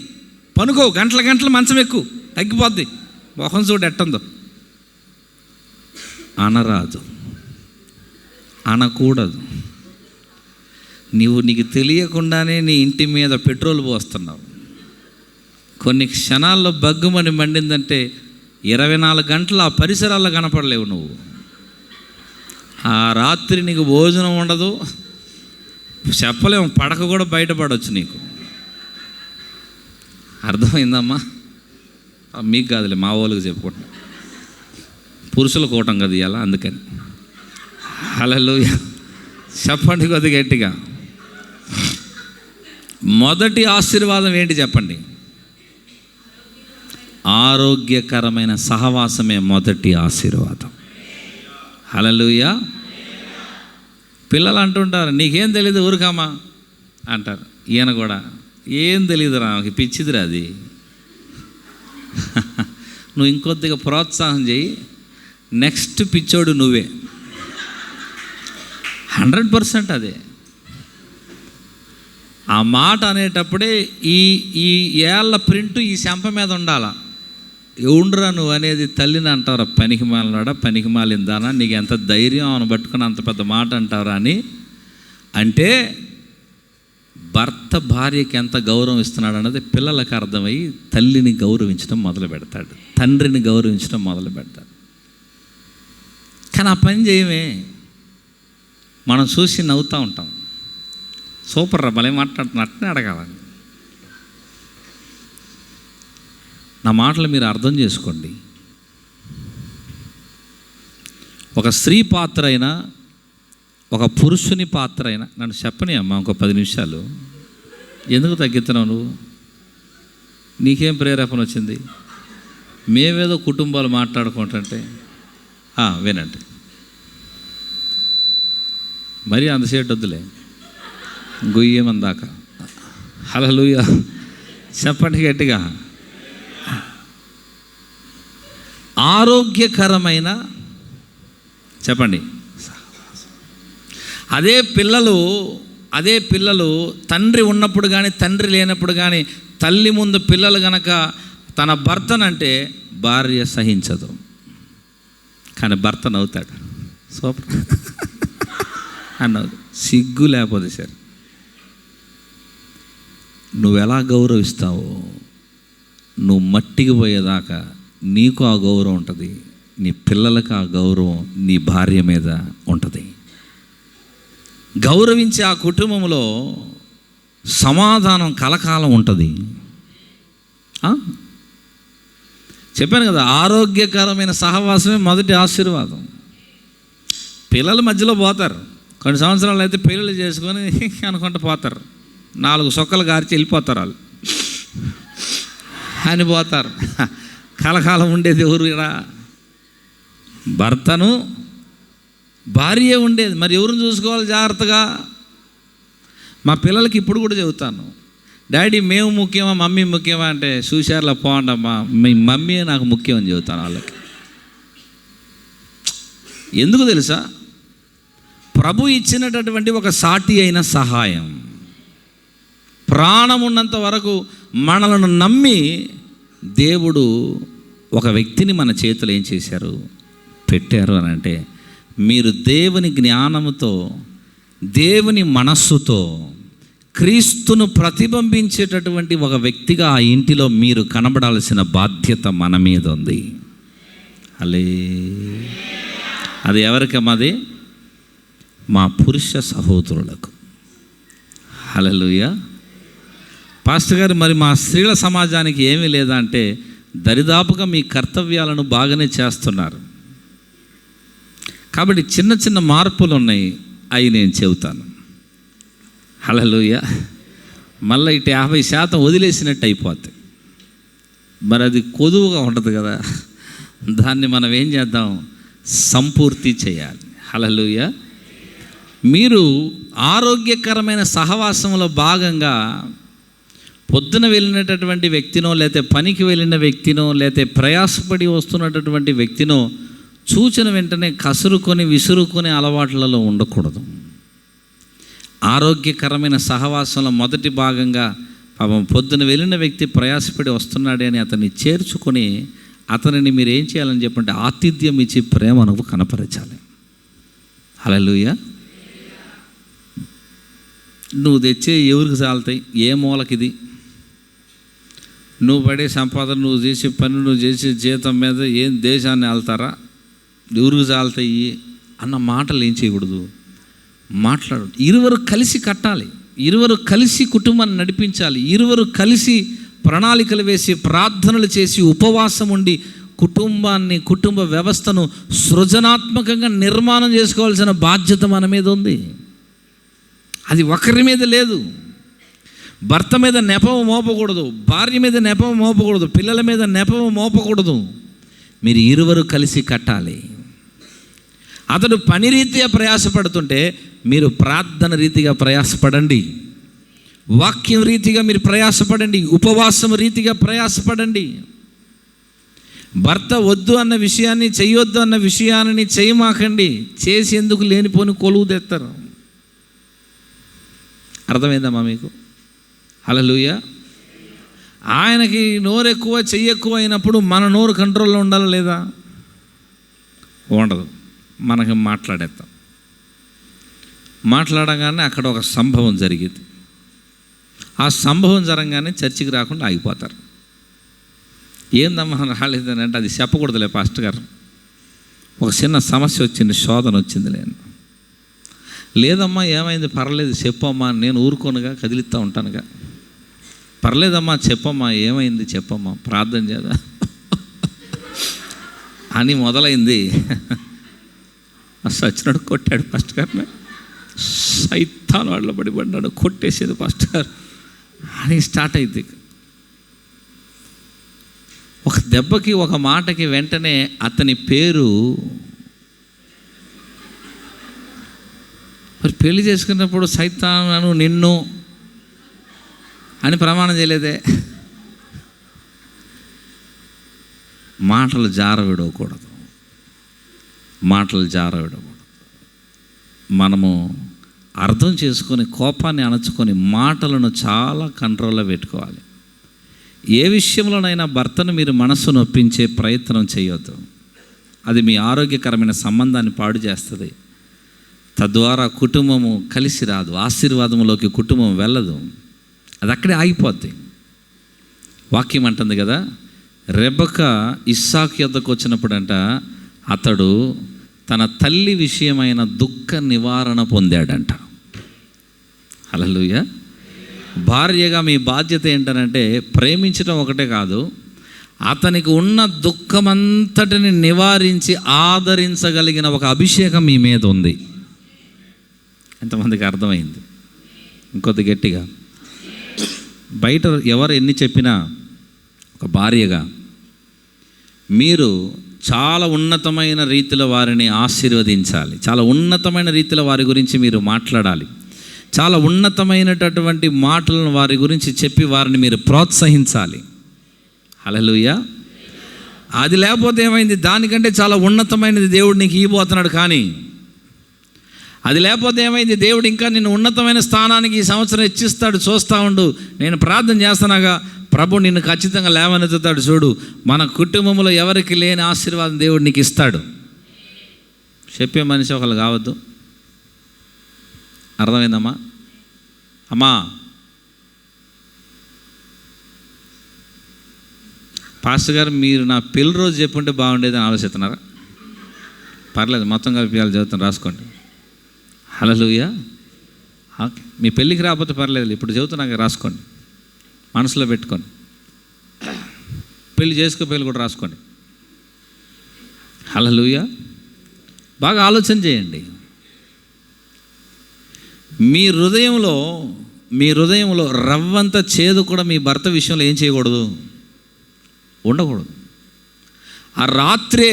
పనుకో, గంటల మంచం ఎక్కువ, తగ్గిపోద్ది, మొహం చూడు ఎట్టుందో అనరాదు, అనకూడదు. నీకు తెలియకుండానే నీ ఇంటి మీద పెట్రోల్ పోస్తున్నావు. కొన్ని క్షణాల్లో బగ్గుమని మండిందంటే 24 గంటలు ఆ పరిసరాల్లో కనపడలేవు నువ్వు. ఆ రాత్రి నీకు భోజనం ఉండదు, చెప్పలేము, పడక కూడా బయటపడవచ్చు నీకు. అర్థమైందమ్మా? మీకు కాదులే, మా వాళ్ళకి చెప్పుకుంటున్నా. పురుషుల కూటం కదా ఇవాళ, అందుకని. హల్లెలూయా. చెప్పండి కొద్ది గట్టిగా. మొదటి ఆశీర్వాదం ఏంటి చెప్పండి? ఆరోగ్యకరమైన సహవాసమే మొదటి ఆశీర్వాదం. హల్లెలూయా. పిల్లలు అంటుంటారు, నీకేం తెలీదు ఊరికమ్మా అంటారు. ఈయన కూడా ఏం తెలియదురా, నాకు పిచ్చిదిరా అది. నువ్వు ఇంకొద్దిగా ప్రోత్సాహం చేయి, నెక్స్ట్ పిచ్చోడు నువ్వే. 100% అదే. ఆ మాట అనేటప్పుడే ఈ ఏళ్ళ ప్రింటు ఈ చెంప మీద ఉండాలా. ఎవడురా నువ్వు అనేది తల్లిని అంటారా, పనికిమాలినాడా, పనికిమాలిందానా, నీకు ఎంత ధైర్యం అని పట్టుకుని అంత పెద్ద మాట అంటారా అని. అంటే భర్త భార్యకి ఎంత గౌరవం ఇస్తున్నాడు అన్నది పిల్లలకు అర్థమయ్యి తల్లిని గౌరవించడం మొదలు పెడతాడు, తండ్రిని గౌరవించడం మొదలు పెడతాడు. కానీ ఆ పని చేయమే, మనం చూసి నవ్వుతూ ఉంటాం. సూపర్ రా, భలే మాట్లాడుతున్నా, అట్నే అడగాలి. నా మాటలు మీరు అర్థం చేసుకోండి. ఒక స్త్రీ పాత్ర అయినా, ఒక పురుషుని పాత్ర అయినా, నన్ను చెప్పని అమ్మా ఇంకో 10 నిమిషాలు. ఎందుకు తగ్గిస్తున్నావు నువ్వు? నీకేం ప్రేరేపణ వచ్చింది? మేమేదో కుటుంబాలు మాట్లాడుకుంటుంటే వినండి, మరీ అంతసేపు వద్దులే, గొయ్యేమందాక. హల్లెలూయా. చెప్పండి గట్టిగా. ఆరోగ్యకరమైన, చెప్పండి, అదే పిల్లలు తండ్రి ఉన్నప్పుడు కానీ తండ్రి లేనప్పుడు కానీ తల్లి ముందు పిల్లలు గనక తన భర్తనంటే భార్య సహించదు, కానీ భర్త నవ్వుతాడు. సూపర్ అన్నది, సిగ్గు లేకపోతే సరే. నువ్వు ఎలా గౌరవిస్తావో, నువ్వు మట్టికి పోయేదాకా నీకు ఆ గౌరవం ఉంటుంది, నీ పిల్లలకు ఆ గౌరవం నీ భార్య మీద ఉంటుంది. గౌరవించే ఆ కుటుంబంలో సమాధానం కలకాలం ఉంటుంది. చెప్పాను కదా, ఆరోగ్యకరమైన సహవాసమే మొదటి ఆశీర్వాదం. పిల్లల మధ్యలో పోతారు, కొన్ని సంవత్సరాలు అయితే పెళ్ళిళ్ళు చేసుకొని అనుకుంటూ పోతారు, 4 సొక్కలు గార్చి వెళ్ళిపోతారు వాళ్ళు అని పోతారు. కలకాలం ఉండేది ఎవరురా? భర్తను భార్య ఉండేది. మరి ఎవరిని చూసుకోవాలి జాగ్రత్తగా? మా పిల్లలకి ఇప్పుడు కూడా చెబుతాను, డాడీ మేము ముఖ్యమా మమ్మీ ముఖ్యమా అంటే చూశారులా పోండమ్మా, మీ మమ్మీ నాకు ముఖ్యం అని చెబుతాను వాళ్ళకి. ఎందుకు తెలుసా? ప్రభు ఇచ్చినటువంటి ఒక సాటి అయిన సహాయం. ప్రాణం ఉన్నంత వరకు మనలను నమ్మి దేవుడు ఒక వ్యక్తిని మన చేతులు ఏం చేశారు, పెట్టారు అని అంటే, మీరు దేవుని జ్ఞానముతో, దేవుని మనస్సుతో క్రీస్తును ప్రతిబింబించేటటువంటి ఒక వ్యక్తిగా ఆ ఇంటిలో మీరు కనబడాల్సిన బాధ్యత మన మీద ఉంది. అలే అది ఎవరికమ్మది? మా పురుష సహోదరులకు. హల్లెలూయా. పాస్టర్ గారు, మరి మా స్త్రీల సమాజానికి ఏమీ లేదా అంటే, దరిదాపుగా మీ కర్తవ్యాలను బాగానే చేస్తున్నారు. కాబట్టి చిన్న చిన్న మార్పులు ఉన్నాయి, అవి నేను చెబుతాను. హల్లెలూయా. మళ్ళీ ఇటు 50% వదిలేసినట్టు అయిపోద్ది. మరి అది కొదువుగా ఉంటుంది కదా, దాన్ని మనం ఏం చేద్దాం, సంపూర్తి చేయాలి. హల్లెలూయా. మీరు ఆరోగ్యకరమైన సహవాసంలో భాగంగా పొద్దున వెళ్ళినటువంటి వ్యక్తినో, లేకపోతే పనికి వెళ్ళిన వ్యక్తినో, లేకపోతే ప్రయాసపడి వస్తున్నటువంటి వ్యక్తినో చూచిన వెంటనే కసురుకొని విసురుకొని అలవాట్లలో ఉండకూడదు. ఆరోగ్యకరమైన సహవాసంలో మొదటి భాగంగా పాపం పొద్దున వెళ్ళిన వ్యక్తి ప్రయాసపడి వస్తున్నాడే అని అతన్ని చేర్చుకొని అతనిని మీరు ఏం చేయాలని చెప్పంటే ఆతిథ్యం ఇచ్చి ప్రేమను కనపరచాలి. హల్లెలూయా. నువ్వు తెచ్చే ఎవరికి చాలుతాయి? ఏ మూలకిది? నువ్వు పడే సంపాదన, నువ్వు చేసే పని, నువ్వు చేసే జీతం మీద ఏం దేశాన్ని వెళ్తారా? ఎవరికి చాలుతాయి అన్న మాటలు ఏం చేయకూడదు, మాట్లాడు. ఇరువురు కలిసి కట్టాలి, ఇరువురు కలిసి కుటుంబాన్ని నడిపించాలి, ఇరువురు కలిసి ప్రణాళికలు వేసి ప్రార్థనలు చేసి ఉపవాసం ఉండి కుటుంబాన్ని, కుటుంబ వ్యవస్థను సృజనాత్మకంగా నిర్మాణం చేసుకోవాల్సిన బాధ్యత మన మీద ఉంది. అది ఒకరి మీద లేదు. భర్త మీద నెపము మోపకూడదు, భార్య మీద నెపము మోపకూడదు, పిల్లల మీద నెపము మోపకూడదు. మీరు ఇరువురు కలిసి కట్టాలి. అతడు పని రీతిగా ప్రయాసపడుతుంటే మీరు ప్రార్థన రీతిగా ప్రయాసపడండి, వాక్యం రీతిగా మీరు ప్రయాసపడండి, ఉపవాసం రీతిగా ప్రయాసపడండి. భర్త వద్దు అన్న విషయాన్ని, చెయ్యొద్దు అన్న విషయాన్ని చేయమాకండి. చేసి ఎందుకు లేనిపోని కొలువు తెస్తారు. అర్థమైందమ్మా మీకు? హల్లెలూయా. ఆయనకి నోరు ఎక్కువ, చెయ్యి ఎక్కువ అయినప్పుడు మన నోరు కంట్రోల్లో ఉండాలా లేదా? ఉండదు. మనకి మాట్లాడేస్తాం. మాట్లాడగానే అక్కడ ఒక సంభవం జరిగింది. ఆ సంభవం జరగగానే చర్చికి రాకుండా ఆగిపోతారు. ఏందమ్మా రాలేదని అంటే, అది చెప్పకూడదులే పాస్టర్ గారు, ఒక చిన్న సమస్య వచ్చింది, శోధన వచ్చింది. లేదమ్మా ఏమైంది, పర్లేదు చెప్పమ్మా, నేను ఊరుకోనుగా, కదిలిస్తూ ఉంటానుగా. పర్లేదమ్మా చెప్పమ్మా, ఏమైంది చెప్పమ్మా, ప్రార్థన చేదా అని మొదలైంది. సచ్చినాడు, కొట్టాడు పాస్టర్ గారిని, సైతాన్ వాళ్ళ పడిపడ్డాడు, కొట్టేసేది పాస్టర్ గారు అని స్టార్ట్ అయింది. ఒక దెబ్బకి, ఒక మాటకి వెంటనే అతని పేరు, మరి పెళ్లి చేసుకున్నప్పుడు సైతాను నిన్ను అని ప్రమాణం చేయలేదే. మాటలు జారవిడకూడదు, మాటలు జారవిడకూడదు. మనము అర్థం చేసుకొని కోపాన్ని అణచుకొని మాటలను చాలా కంట్రోల్లో పెట్టుకోవాలి. ఏ విషయంలోనైనా భర్తను మీరు మనస్సు నొప్పించే ప్రయత్నం చేయొద్దు. అది మీ ఆరోగ్యకరమైన సంబంధాన్ని పాడు చేస్తుంది. తద్వారా కుటుంబము కలిసి రాదు, ఆశీర్వాదంలోకి కుటుంబం వెళ్ళదు, అది అక్కడే ఆగిపోద్ది. వాక్యం అంటుంది కదా, రెబెక్క ఇస్సాకు యొద్దకు వచ్చినప్పుడంట అతడు తన తల్లి విషయమైన దుఃఖ నివారణ పొందాడంట. హల్లెలూయా. భార్యగా మీ బాధ్యత ఏంటనంటే ప్రేమించడం ఒకటే కాదు, అతనికి ఉన్న దుఃఖమంతటిని నివారించి ఆదరించగలిగిన ఒక అభిషేకం మీ మీద ఉంది. ఎంతమందికి అర్థమైంది? ఇంకొద్ది గట్టిగా. బయట ఎవరు ఎన్ని చెప్పినా ఒక భార్యగా మీరు చాలా ఉన్నతమైన రీతిలో వారిని ఆశీర్వదించాలి, చాలా ఉన్నతమైన రీతిలో వారి గురించి మీరు మాట్లాడాలి, చాలా ఉన్నతమైనటువంటి మాటలను వారి గురించి చెప్పి వారిని మీరు ప్రోత్సహించాలి. హల్లెలూయా. అది లేకపోతే ఏమైంది? దానికంటే చాలా ఉన్నతమైనది దేవుడు నీకు ఇవ్వబోతున్నాడు. కానీ అది లేకపోతే ఏమైంది? దేవుడు ఇంకా నిన్ను ఉన్నతమైన స్థానానికి ఈ సంవత్సరం హెచ్చిస్తాడు. చూస్తూ ఉండు. నేను ప్రార్థన చేస్తున్నాగా, ప్రభు నిన్ను ఖచ్చితంగా లేవనెత్తుతాడు. చూడు, మన కుటుంబంలో ఎవరికి లేని ఆశీర్వాదం దేవుడు నీకు ఇస్తాడు. చెప్పే మనిషి ఒకళ్ళు కావద్దు. అర్థమైందమ్మా? అమ్మా, పాస్టర్ గారు మీరు నా పెళ్లి రోజు చెప్పుంటే బాగుండేదని ఆలోచిస్తున్నారా? పర్లేదు, మొత్తం కలిపి చదువుతాను, రాసుకోండి. హల్లెలూయా. ఓకే, మీ పెళ్ళికి రాకపోతే పర్లేదు, ఇప్పుడు చదువుతున్నాక రాసుకోండి, మనసులో పెట్టుకోండి. పెళ్ళి పెళ్ళి కూడా రాసుకోండి. హల్లెలూయా. బాగా ఆలోచన చేయండి. మీ హృదయంలో రవ్వంత చేదు కూడా మీ భర్త విషయంలో ఏం చేయకూడదు, ఉండకూడదు. ఆ రాత్రే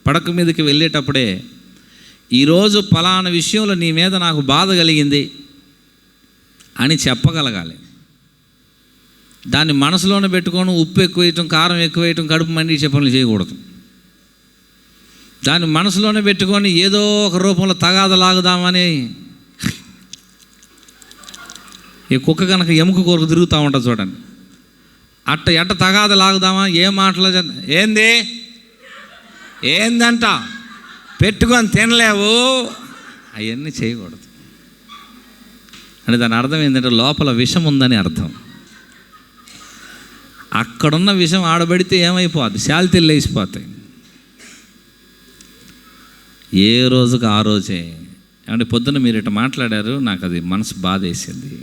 పడక మీదకి వెళ్ళేటప్పుడే, ఈరోజు పలానా విషయంలో నీ మీద నాకు బాధ కలిగింది అని చెప్పగలగాలి. దాన్ని మనసులోనే పెట్టుకొని ఉప్పు ఎక్కువ వేయటం, కారం ఎక్కువ వేయటం, కడుపు మండి పనులు చేయకూడదు. దాన్ని మనసులోనే పెట్టుకొని ఏదో ఒక రూపంలో తగాద లాగుదామని, ఈ కుక్క కనుక ఎముక కొరకు తిరుగుతూ ఉంటుంది చూడండి, ఎట్ట తగాద లాగుదామా, ఏ మాటలో ఏందంట పెట్టుకొని తినలేవు, అవన్నీ చేయకూడదు. అంటే దాని అర్థం ఏంటంటే లోపల విషం ఉందని అర్థం. అక్కడున్న విషం ఆడబడితే ఏమైపోద్ది? శాలితీలు లేచిపోతాయి. ఏ రోజుకి ఆ రోజే. ఏమంటే పొద్దున్న మీరు ఇట్లా మాట్లాడారు, నాకు అది మనసు బాధ వేసింది,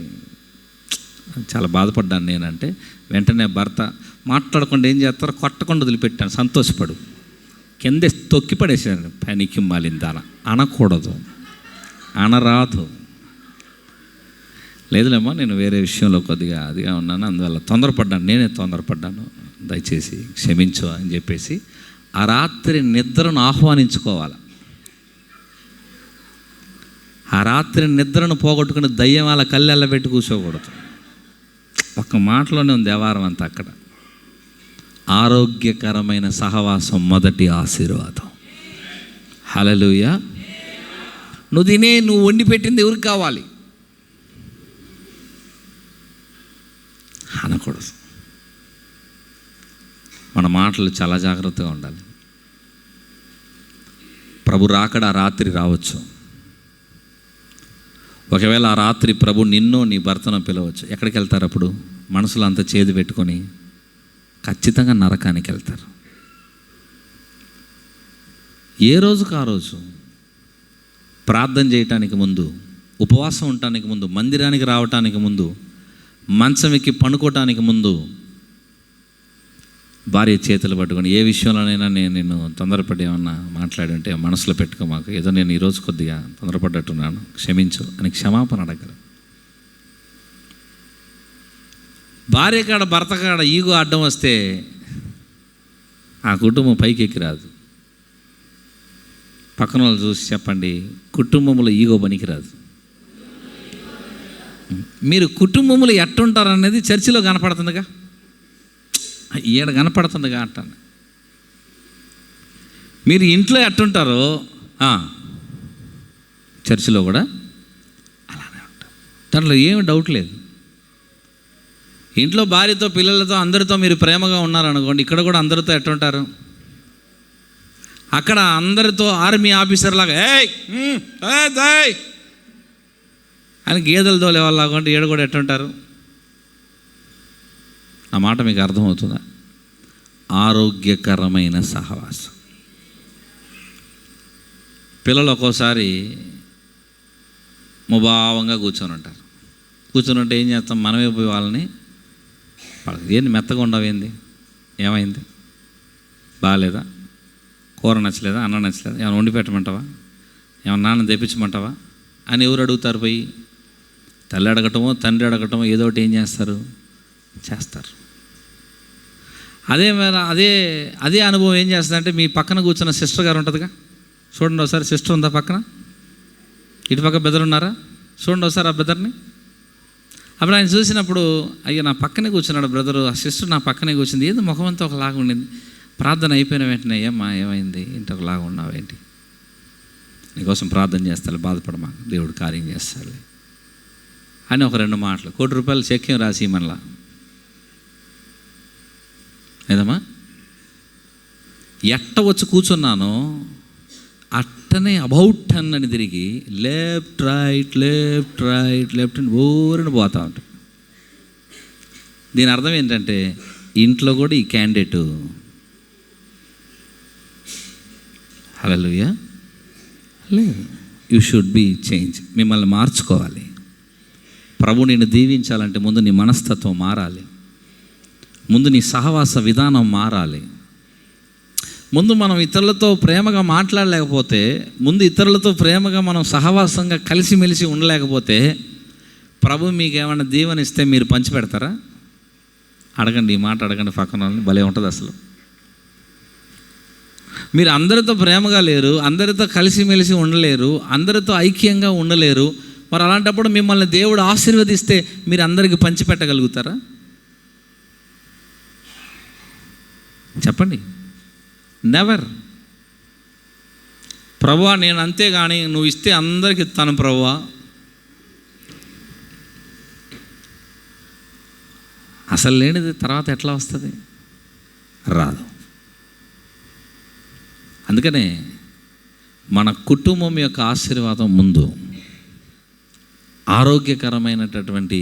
చాలా బాధపడ్డాను నేనంటే, వెంటనే భర్త మాట్లాడకుండా ఏం చేస్తారో కొట్టకుండా వదిలిపెట్టాను, సంతోషపడు, కింద తొక్కి పడేసాను, పనికి మాలిందాన అనకూడదు, అనరాదు. లేదులేమ్మా, నేను వేరే విషయంలో కొద్దిగా అదిగా ఉన్నాను, అందువల్ల తొందరపడ్డాను, నేనే తొందరపడ్డాను, దయచేసి క్షమించు అని చెప్పేసి ఆ రాత్రి నిద్రను ఆహ్వానించుకోవాలి. ఆ రాత్రి నిద్రను పోగొట్టుకుని దయ్యం వాళ్ళ కళ్ళెళ్ళ పెట్టి కూర్చోకూడదు. ఒక్క మాటలోనే ఉంది వ్యవహారం అంతా అక్కడ. ఆరోగ్యకరమైన సహవాసం మొదటి ఆశీర్వాదం. హల్లెలూయా. నువ్వు వండి పెట్టింది ఎవరికి కావాలి అనకూడదు. మన మాటలు చాలా జాగ్రత్తగా ఉండాలి. ప్రభు రాకడ ఆ రాత్రి రావచ్చు. ఒకవేళ ఆ రాత్రి ప్రభు నిన్ను నీ భర్తను పిలవచ్చు. ఎక్కడికి వెళ్తారు అప్పుడు? మనసులో అంత చేదు పెట్టుకొని ఖచ్చితంగా నరకానికి వెళ్తారు. ఏ రోజుకు ఆ రోజు ప్రార్థన చేయటానికి ముందు, ఉపవాసం ఉండటానికి ముందు, మందిరానికి రావటానికి ముందు, మంచం ఎక్కి పనుకోవటానికి ముందు భార్య చేతులు పట్టుకొని, ఏ విషయంలోనైనా నేను నిన్ను తొందరపడి ఏమన్నా మాట్లాడి ఉంటే మనసులో పెట్టుకో, మాకు ఏదో నేను ఈరోజు కొద్దిగా తొందరపడ్డట్టున్నాను, క్షమించు అని క్షమాపణ అడగరు. భార్య కాడ భర్త కాడ ఈగో అడ్డం వస్తే ఆ కుటుంబం పైకి ఎక్కి రాదు. పక్కన వాళ్ళు చూసి చెప్పండి, కుటుంబంలో ఈగో పనికిరాదు. మీరు కుటుంబంలో ఎట్టుంటారు అనేది చర్చిలో కనపడుతుందిగా, ఈడ కనపడుతుందిగా అంటాను. మీరు ఇంట్లో ఎట్టుంటారో చర్చిలో కూడా అలానే ఉంటారు. దాంట్లో ఏమి డౌట్ లేదు. ఇంట్లో భార్యతో, పిల్లలతో, అందరితో మీరు ప్రేమగా ఉన్నారనుకోండి, ఇక్కడ కూడా అందరితో ఎట్టుంటారు? అక్కడ అందరితో ఆర్మీ ఆఫీసర్ లాగా అని గేదెలు తోలే వాళ్ళలాగా ఈడ కూడా ఎట్టుంటారు? ఆ మాట మీకు అర్థమవుతుందా? ఆరోగ్యకరమైన సహవాసం. పిల్లలు ఒక్కోసారి ముభావంగా కూర్చొని ఉంటారు. కూర్చొని ఉంటే ఏం చేస్తాం? మనమే పోయి వాళ్ళని, ఏంది మెత్తగా ఉండవేంది, ఏమైంది, బాగాలేదా, కూర నచ్చలేదా, అన్నం నచ్చలేదా, ఏమైనా వండి పెట్టమంటావా, ఏమన్నా నాన్న తెప్పించమంటావా అని ఎవరు అడుగుతారు? పోయి తల్లి అడగటమో తండ్రి అడగటమో ఏదో ఒకటి ఏం చేస్తారు? అదే అనుభవం ఏం చేస్తుందంటే, మీ పక్కన కూర్చున్న సిస్టర్ గారు ఉంటుందిగా, చూడండి ఒకసారి, సిస్టర్ ఉందా పక్కన? ఇటుపక్క బెదరు ఉన్నారా? చూడండి ఒకసారి ఆ బ్రదర్ని. అప్పుడు ఆయన చూసినప్పుడు, అయ్యో నా పక్కనే కూర్చున్నాడు బ్రదరు, ఆ సిస్టర్ నా పక్కనే కూర్చుంది, ఏదో ముఖం అంతా ఒకలాగా ఉండింది. ప్రార్థన అయిపోయిన వెంటనే, ఏమ్మా ఏమైంది, ఇంటి ఒకలాగా ఉన్నావేంటి, నీకోసం ప్రార్థన చేస్తాను, బాధపడమా, దేవుడు కార్యం చేస్తాడు అని ఒక 2 మాటలు, ₹1,00,00,000 చెక్ ఏం రాసి మనలా ఏదమ్మా. ఎట్ట వచ్చి కూర్చున్నానో అట్టనే అబౌట్ అని తిరిగి left right left right left అని ఊరిని పోతా ఉంటాయి. దీని అర్థం ఏంటంటే ఇంట్లో కూడా ఈ క్యాండిడేటు హల్లెలూయా లేదు. You should be change. మిమ్మల్ని మార్చుకోవాలి. ప్రభు నిన్ను దీవించాలంటే ముందు నీ మనస్తత్వం మారాలి, ముందు నీ సహవాస విధానం మారాలి. ముందు మనం ఇతరులతో ప్రేమగా మాట్లాడలేకపోతే, ముందు ఇతరులతో ప్రేమగా మనం సహవాసంగా కలిసిమెలిసి ఉండలేకపోతే, ప్రభు మీకు ఏమైనా దీవెనిస్తే మీరు పంచిపెడతారా? అడగండి, ఈ మాట అడగండి పక్కన వాళ్ళని, భలే ఉంటుంది అసలు. మీరు అందరితో ప్రేమగా లేరు, అందరితో కలిసిమెలిసి ఉండలేరు, అందరితో ఐక్యంగా ఉండలేరు. మరి అలాంటప్పుడు మిమ్మల్ని దేవుడు ఆశీర్వదిస్తే మీరు అందరికీ పంచిపెట్టగలుగుతారా? చెప్పండి. నెవర్. ప్రభువా నేను అంతే, కానీ నువ్వు ఇస్తే అందరికి ఇస్తాను ప్రభువా. అసలు లేనిది తర్వాత ఎట్లా వస్తుంది? రాదు. అందుకనే మన కుటుంబం యొక్క ఆశీర్వాదం ముందు ఆరోగ్యకరమైనటువంటి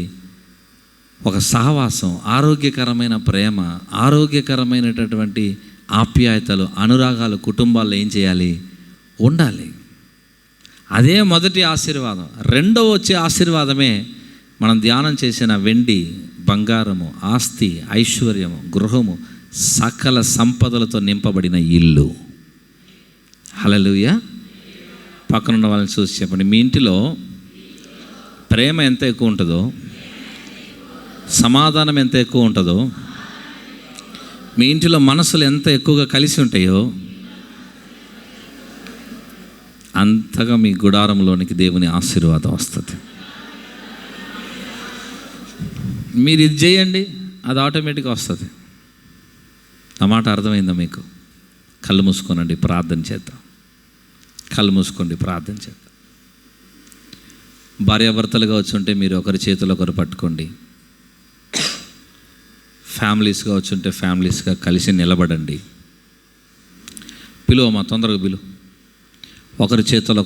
ఒక సహవాసం, ఆరోగ్యకరమైన ప్రేమ, ఆరోగ్యకరమైనటువంటి ఆప్యాయతలు, అనురాగాలు కుటుంబాల్లో ఏం చేయాలి? ఉండాలి. అదే మొదటి ఆశీర్వాదం. రెండో వచ్చే ఆశీర్వాదమే మనం ధ్యానం చేసిన వెండి, బంగారము, ఆస్తి, ఐశ్వర్యము, గృహము, సకల సంపదలతో నింపబడిన ఇల్లు. హల్లెలూయా. పక్కనున్న వాళ్ళని చూసి చెప్పండి, మీ ఇంటిలో ప్రేమ ఎంత ఎక్కువ ఉంటుందో, సమాధానం ఎంత ఎక్కువ ఉంటుందో, మీ ఇంటిలో మనసులు ఎంత ఎక్కువగా కలిసి ఉంటాయో అంతగా మీ గుడారంలోనికి దేవుని ఆశీర్వాదం వస్తుంది. మీరు ఇది చేయండి, అది ఆటోమేటిక్గా వస్తుంది. ఆ మాట అర్థమైందా మీకు? కళ్ళు మూసుకోనండి, ప్రార్థన చేద్దాం. కళ్ళు మూసుకోండి, ప్రార్థన చేద్దాం. భార్యాభర్తలుగా వచ్చుంటే మీరు ఒకరి చేతులు ఒకరు పట్టుకోండి. ఫ్యామిలీస్గా వచ్చుంటే ఫ్యామిలీస్గా కలిసి నిలబడండి. పిలువమ్మా, తొందరగా పిలువు. ఒకరి చేతులు